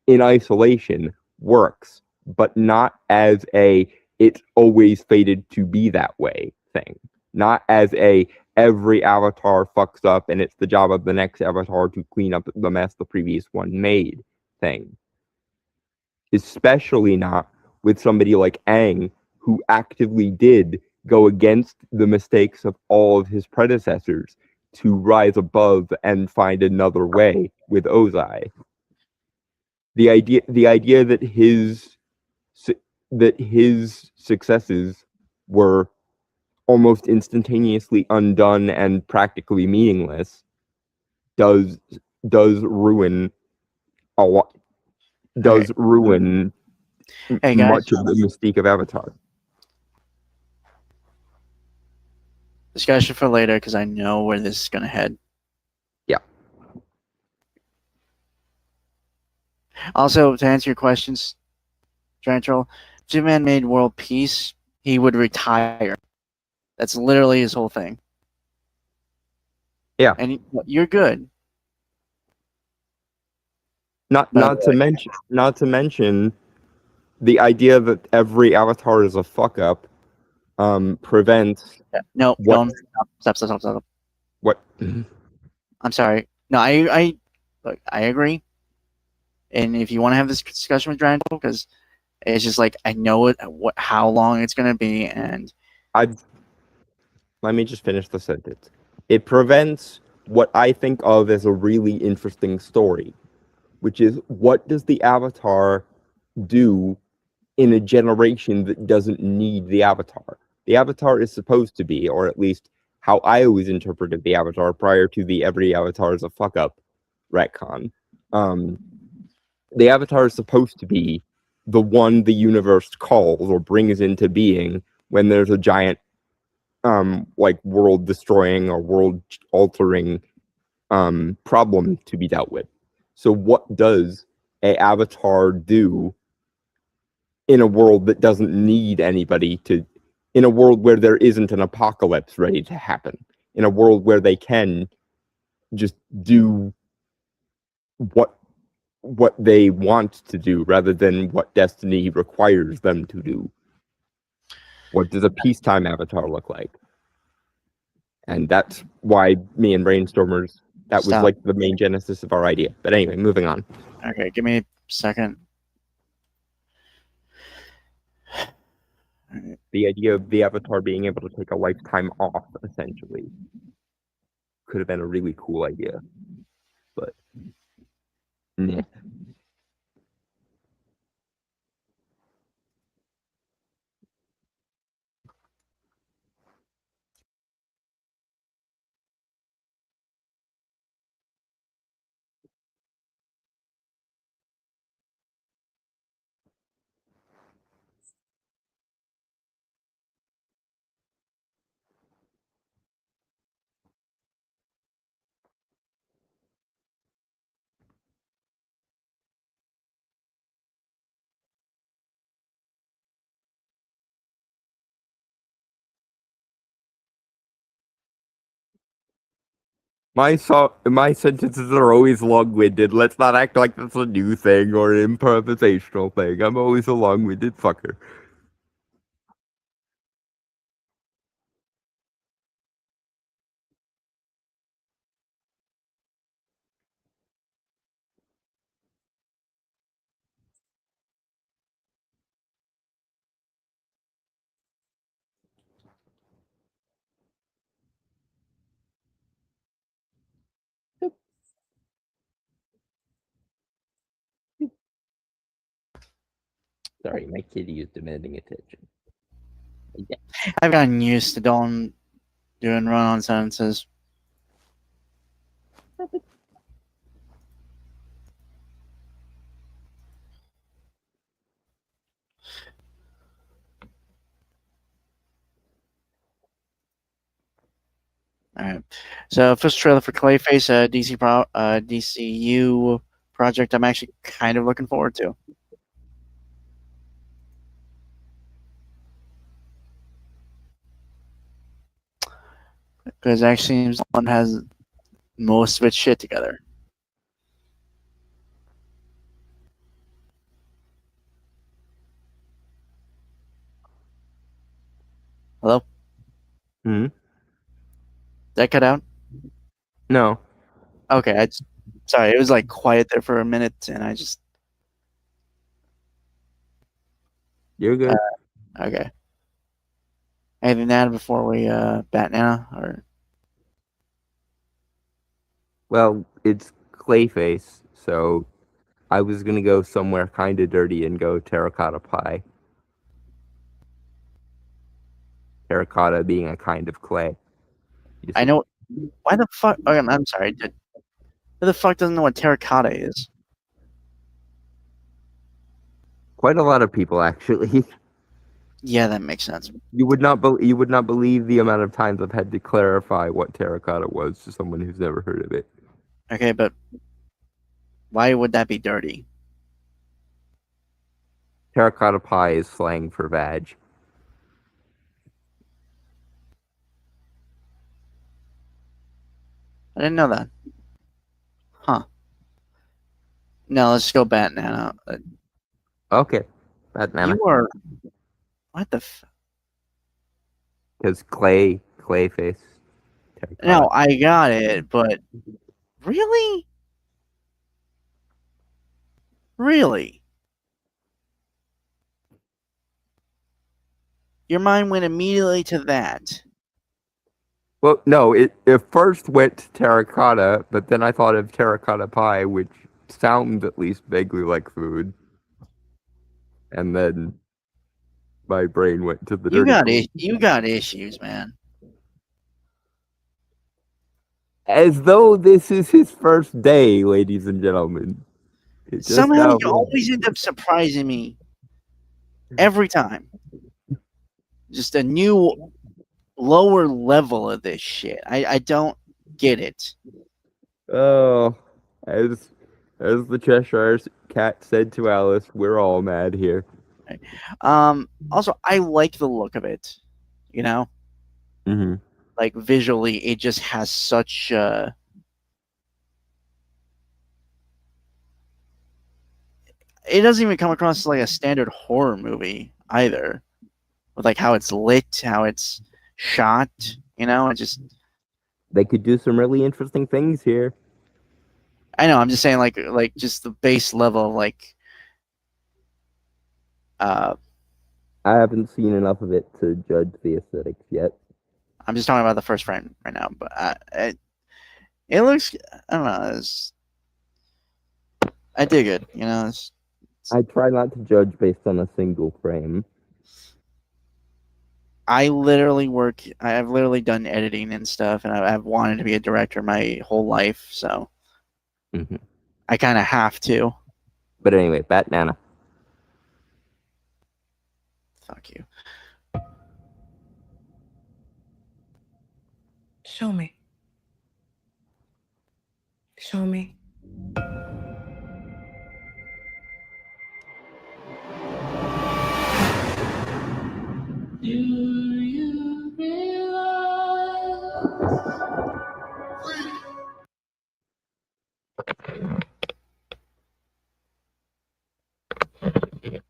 in isolation works, but not as a it's always fated to be that way thing. Not as a every Avatar fucks up and it's the job of the next Avatar to clean up the mess the previous one made thing. Especially not with somebody like Aang, who actively did go against the mistakes of all of his predecessors to rise above and find another way with Ozai. The idea that his successes were almost instantaneously undone and practically meaningless does ruin a lot. Does ruin Hey, guys. much of the mystique of Avatar. Discussion for later, because I know where this is going to head. Yeah. Also, to answer your questions, Trantrol, if Superman made world peace, he would retire. That's literally his whole thing. Yeah. And you're good. Not to mention the idea that every Avatar is a fuck up prevents No, what- no, stop. what I'm sorry. No, I agree. And if you want to have this discussion with Trantrol, because it's just like I know how long it's going to be, and let me just finish the sentence. It prevents what I think of as a really interesting story, which is what does the Avatar do in a generation that doesn't need the Avatar? The Avatar is supposed to be, or at least how I always interpreted the Avatar prior to the every Avatar is a fuck up retcon. The Avatar is supposed to be the one the universe calls or brings into being when there's a giant like world destroying or world altering problem to be dealt with. So what does a Avatar do in a world that doesn't need anybody to, in a world where there isn't an apocalypse ready to happen, in a world where they can just do what they want to do rather than what destiny requires them to do? What does a peacetime Avatar look like? And that's why me and Brainstormers, that was like the main genesis of our idea. But anyway, moving on. Okay, give me a second. The idea of the Avatar being able to take a lifetime off, essentially, could have been a really cool idea. But, nah. My sentences are always long-winded. Let's not act like that's a new thing or an improvisational thing. I'm always a long-winded fucker. Sorry, my kitty is demanding attention. Yeah. I've gotten used to Dalton doing run-on sentences. All right. So first trailer for Clayface, DCU project. I'm actually kind of looking forward to. Because it actually seems one has most of its shit together. Hello? Hmm? That cut out? No. Okay, sorry, it was like quiet there for a minute, and I just You're good. okay. Anything to add before we bat Nana or? Well, it's Clayface, so I was gonna go somewhere kind of dirty and go terracotta pie. Terracotta being a kind of clay. I know. Why the fuck? Okay, I'm sorry. Who the fuck doesn't know what terracotta is? Quite a lot of people, actually. Yeah, that makes sense. You would not believe the amount of times I've had to clarify what terracotta was to someone who's never heard of it. Okay, but why would that be dirty? Terracotta pie is slang for vag. I didn't know that. Huh. No, let's go bat Nana. Okay. Bat Nana. You are. What the? Because Clayface. Terracotta. No, I got it, but really? Really? Your mind went immediately to that. Well, no, it first went to terracotta, but then I thought of terracotta pie, which sounds at least vaguely like food. And then my brain went to the dirty. You got issues, man. As though this is his first day, ladies and gentlemen. Somehow you always end up surprising me. Every time. Just a new lower level of this shit. I don't get it. Oh, as the Cheshire Cat said to Alice, we're all mad here. Also, I like the look of it. You know? Mm-hmm. Like, visually, it just has such... it doesn't even come across like a standard horror movie, either. With, like, how it's lit, how it's shot, you know? It just... They could do some really interesting things here. I know, I'm just saying, like just the base level, like... I haven't seen enough of it to judge the aesthetics yet. I'm just talking about the first frame right now, but it looks, I don't know, I dig it, you know? I try not to judge based on a single frame. I've literally done editing and stuff, and I've wanted to be a director my whole life, so Mm-hmm. I kind of have to. But anyway, Bat Nana. Fuck you. Show me. Show me. Do you realize?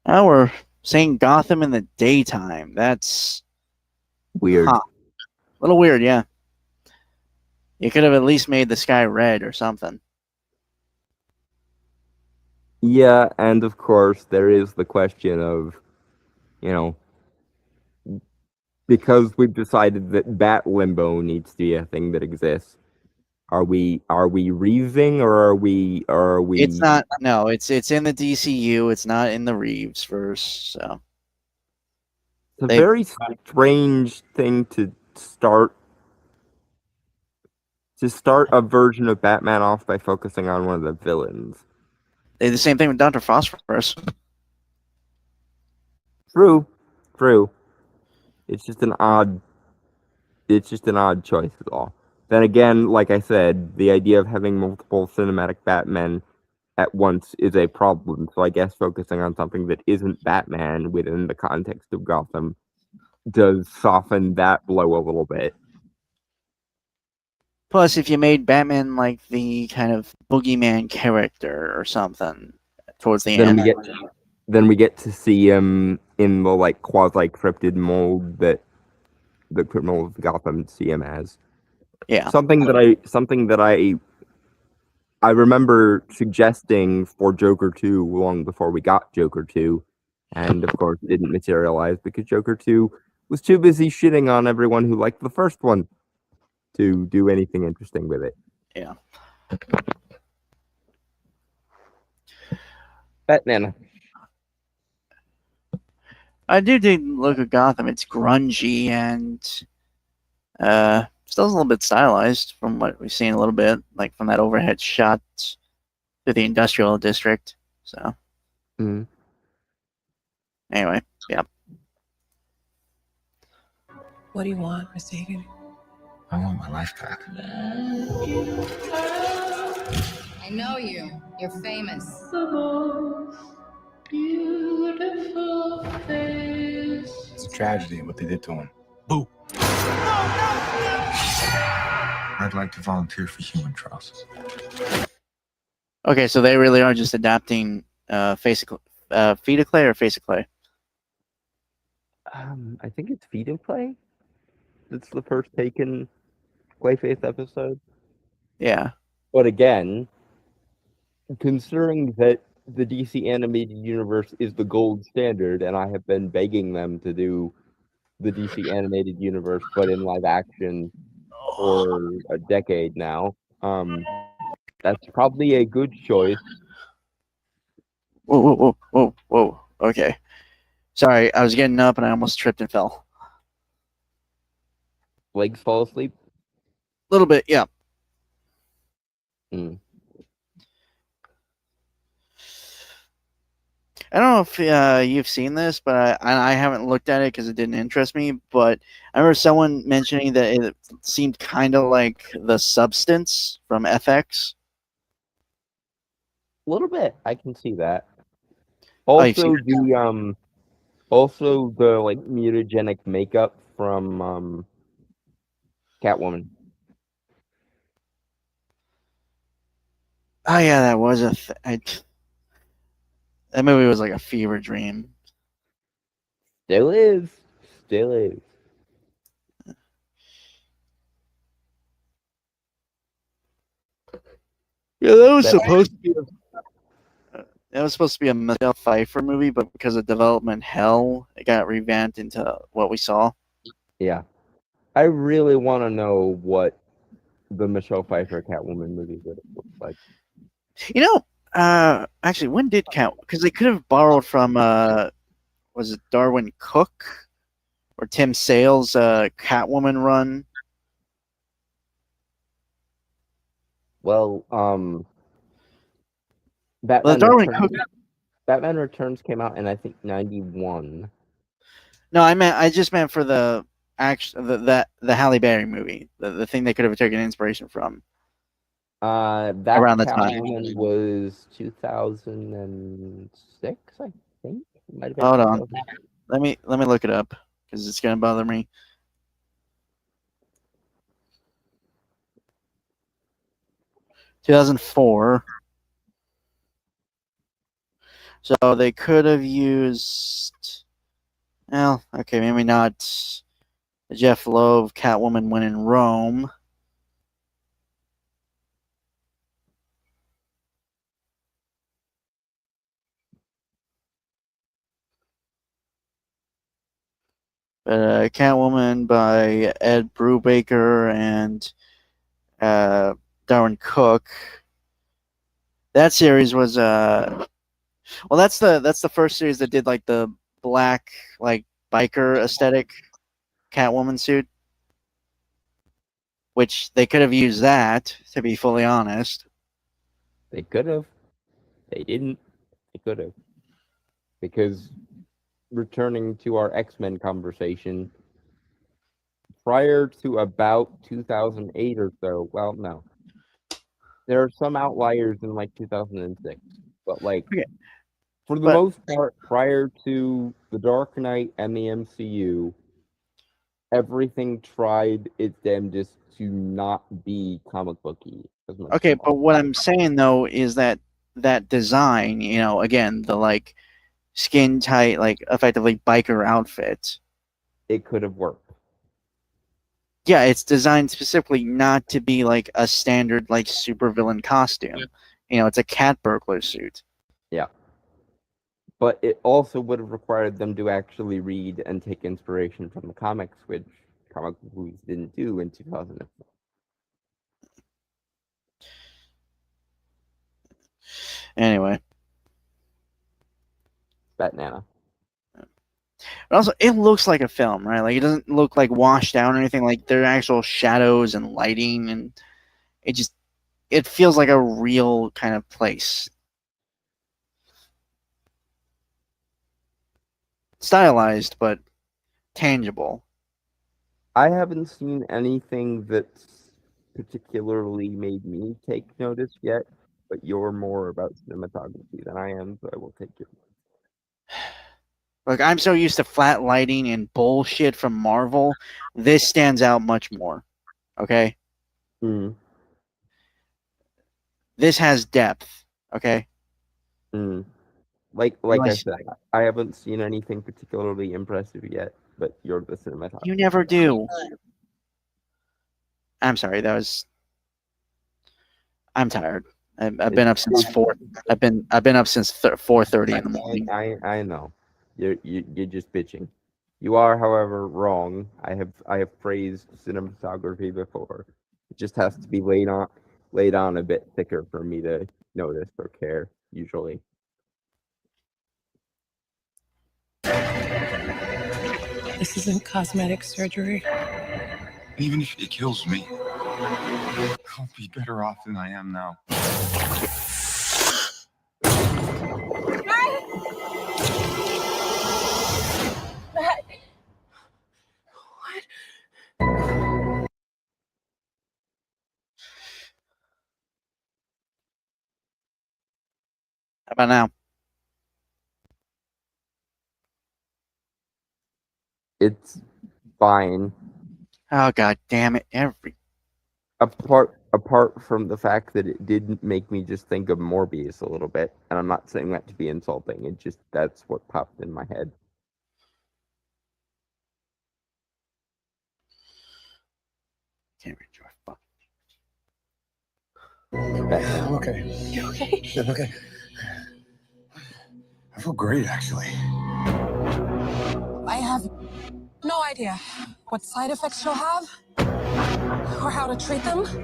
Now we're saying Gotham in the daytime. That's weird. A little weird, yeah. You could have at least made the sky red or something. Yeah, and of course there is the question of, you know, because we've decided that Bat Limbo needs to be a thing that exists. Are we Reeving or are we? It's not. No, it's in the DCU. It's not in the Reeves verse. So It's a they- very strange thing to start a version of Batman off by focusing on one of the villains. they did the same thing with Dr. Phosphorus. True. It's just an odd choice is all. Then again, like I said, the idea of having multiple cinematic Batmen at once is a problem. So I guess focusing on something that isn't Batman within the context of Gotham does soften that blow a little bit. Plus, if you made Batman like the kind of boogeyman character or something towards the Then end, we get to see him in the like quasi cryptid mold that the criminals of Gotham see him as. yeah. Something that I remember suggesting for Joker 2 long before we got Joker 2, and of course didn't materialize because Joker 2 was too busy shitting on everyone who liked the first one to do anything interesting with it. Yeah. Batman. I do dig the look of Gotham. It's grungy and still a little bit stylized from what we've seen a little bit, like from that overhead shot to the industrial district. So anyway, yeah. What do you want, Miss Egan? I want my life back. I know you. You're famous. The most beautiful face. It's a tragedy what they did to him. Boo! I'd like to volunteer for human trials. Okay, so they really are just adapting Feet of Clay or Face of Clay? I think it's Feet of Clay. It's the first taken Clayface episode. Yeah. But again, considering that the DC animated universe is the gold standard, and I have been begging them to do the DC animated universe, but in live action for a decade now, that's probably a good choice. Whoa. Okay. Sorry, I was getting up and I almost tripped and fell. Legs fall asleep? A little bit, yeah. I don't know if you've seen this, but I haven't looked at it because it didn't interest me. But I remember someone mentioning that it seemed kind of like The Substance from FX. A little bit. I can see that. you've Also the like mutagenic makeup from Catwoman. Oh yeah, that was that movie was like a fever dream. Still is. Yeah, that was supposed to be a Michelle Pfeiffer movie, but because of development hell, it got revamped into what we saw. Yeah. I really want to know what the Michelle Pfeiffer Catwoman movie would have looked like. You know, actually, when did because they could have borrowed from was it Darwin Cook or Tim Sale's Catwoman run? Well, Batman Returns came out in I think 91. No, I just meant for the the Halle Berry movie, the thing they could have taken inspiration from. That around the Catwoman time was 2006, I think. Might have been. Hold on, let me look it up because it's gonna bother me. – 2004. So they could have used. Well, okay, maybe not. Jeff Loeb, Catwoman When in Rome. Catwoman by Ed Brubaker and Darwin Cook. That series was well, that's the first series that did like the black like biker aesthetic Catwoman suit, which they could have used that, to be fully honest. They could have. They didn't. They could have. Because returning to our X-Men conversation, prior to about 2008 or so, well, no. There are some outliers in like 2006, but like Okay. for the most part, prior to The Dark Knight and the MCU, everything tried its damnedest to not be comic booky as much. Okay, as but what I'm saying though is that design, you know, again, the like skin tight, like effectively biker outfit. it could have worked. Yeah, it's designed specifically not to be like a standard like supervillain costume. You know, it's a cat burglar suit. Yeah. But it also would have required them to actually read and take inspiration from the comics, which comic movies didn't do in 2004. Anyway. Batnana. But also, it looks like a film, right? Like, it doesn't look like washed down or anything. Like, there are actual shadows and lighting, and it feels like a real kind of place. Stylized, but tangible. I haven't seen anything that's particularly made me take notice yet, but you're more about cinematography than I am, so I will take your word. Like, I'm so used to flat lighting and bullshit from Marvel. This stands out much more. Okay? Mm. This has depth. Okay? Mm. Like I said, I haven't seen anything particularly impressive yet, but you're the cinematographer. You never do. I'm sorry, I'm tired. I've been up since 4. I've been up since 4:30 in the morning. I know. You're just bitching. You are, however, wrong. I have praised cinematography before. It just has to be laid on a bit thicker for me to notice or care, usually. This isn't cosmetic surgery. Even if it kills me, I'll be better off than I am now. How about now? It's fine. Oh, god damn it. Apart from the fact that it didn't make me just think of Morbius a little bit, and I'm not saying that to be insulting, it just, that's what popped in my head. Can't read your fuck. I'm okay. You okay? I'm okay. I feel great, actually. I have no idea what side effects you'll have or how to treat them. Sir,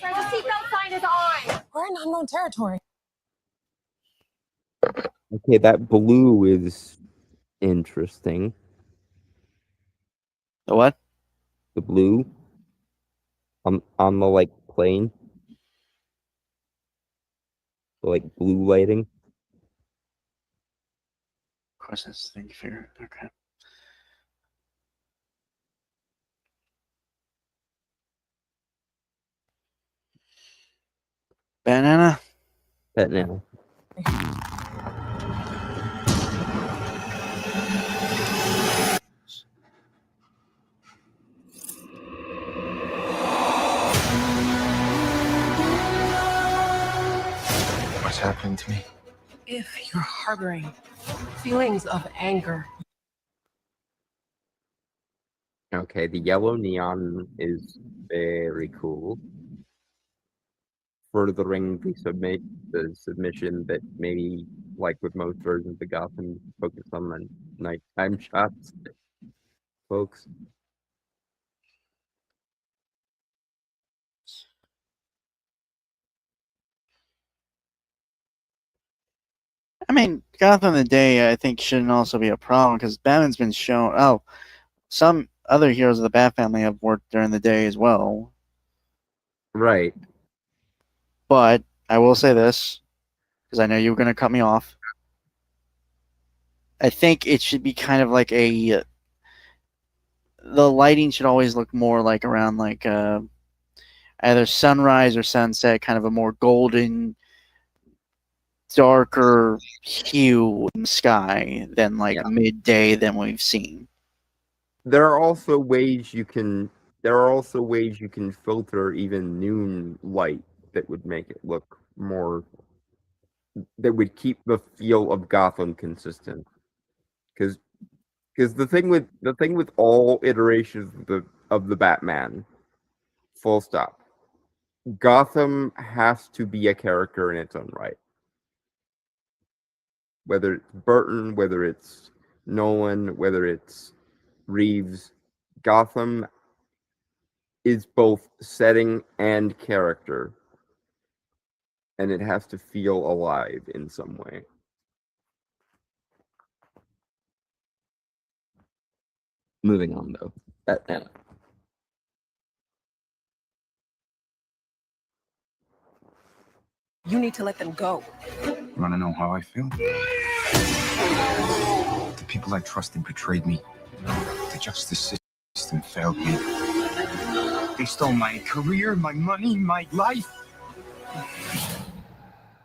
the seatbelt sign is on. We're in unknown territory. Okay, that blue is interesting. The what? The blue on the like plane. The like blue lighting. Of course, that's the thing you figure. Okay. Banana? Batnana. What's happening to me? If you're harboring feelings of anger, Okay, the yellow neon is very cool. Furthering the submission that maybe, like with most versions of Gotham, focus on the nighttime shots, folks. I mean, Gotham of the Day, I think, shouldn't also be a problem because Batman's been shown. Oh, some other heroes of the Bat family have worked during the day as well. Right. But I will say this, because I know you were going to cut me off. I think it should be kind of like the lighting should always look more like around like either sunrise or sunset, kind of a more golden, darker hue in the sky than like midday than we've seen. There are also ways you can filter even noon light that would make it look more, that would keep the feel of Gotham consistent. Because the thing with all iterations of the Batman, full stop, Gotham has to be a character in its own right. Whether it's Burton, whether it's Nolan, whether it's Reeves, Gotham is both setting and character, and it has to feel alive in some way. Moving on, though. Batman. You need to let them go. You want to know how I feel? The people I trusted betrayed me. The justice system failed me. They stole my career, my money, my life.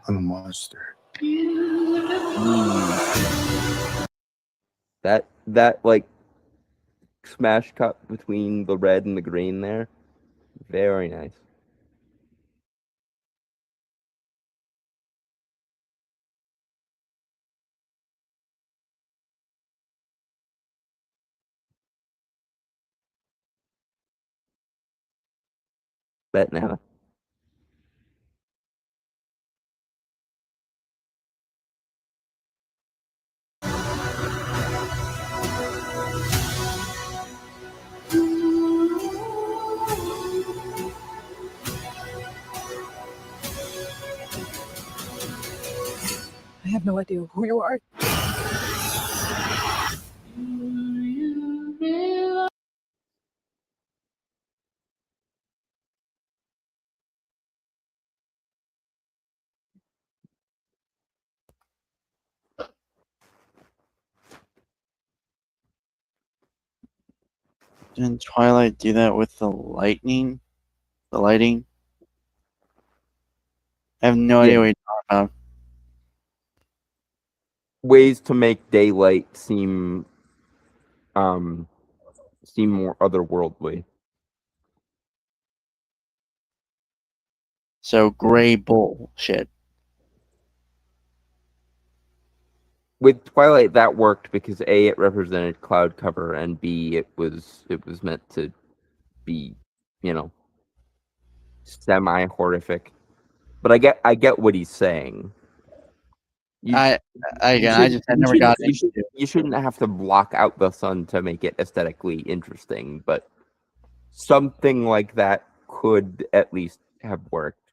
I'm a monster. That like smash cut between the red and the green there, very nice. Batman. I have no idea who you are. Didn't Twilight do that with the lighting? The lighting? I have no idea what you're talking about. Ways to make daylight seem more otherworldly. So gray bullshit. With Twilight, that worked because A, it represented cloud cover, and B, it was meant to be, semi horrific. But I get what he's saying. I just never got into it. You shouldn't have to block out the sun to make it aesthetically interesting, but something like that could at least have worked.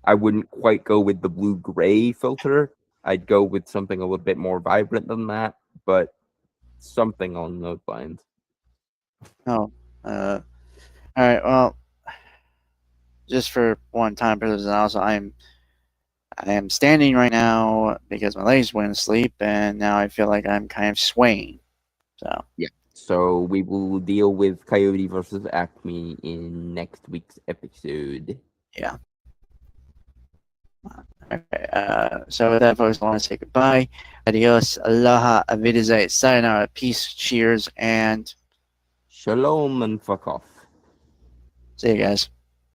I wouldn't quite go with the blue-gray filter. I'd go with something a little bit more vibrant than that, but something along those lines. Oh, all right. Well, just for one time purposes, also I am standing right now because my legs went to sleep, and now I feel like I'm kind of swaying. So yeah. So we will deal with Coyote versus Acme in next week's episode. Yeah. Okay. So with that, folks, I want to say goodbye. Adios, aloha, avidazai, sayonara, peace, cheers, and shalom, and fuck off. See you guys.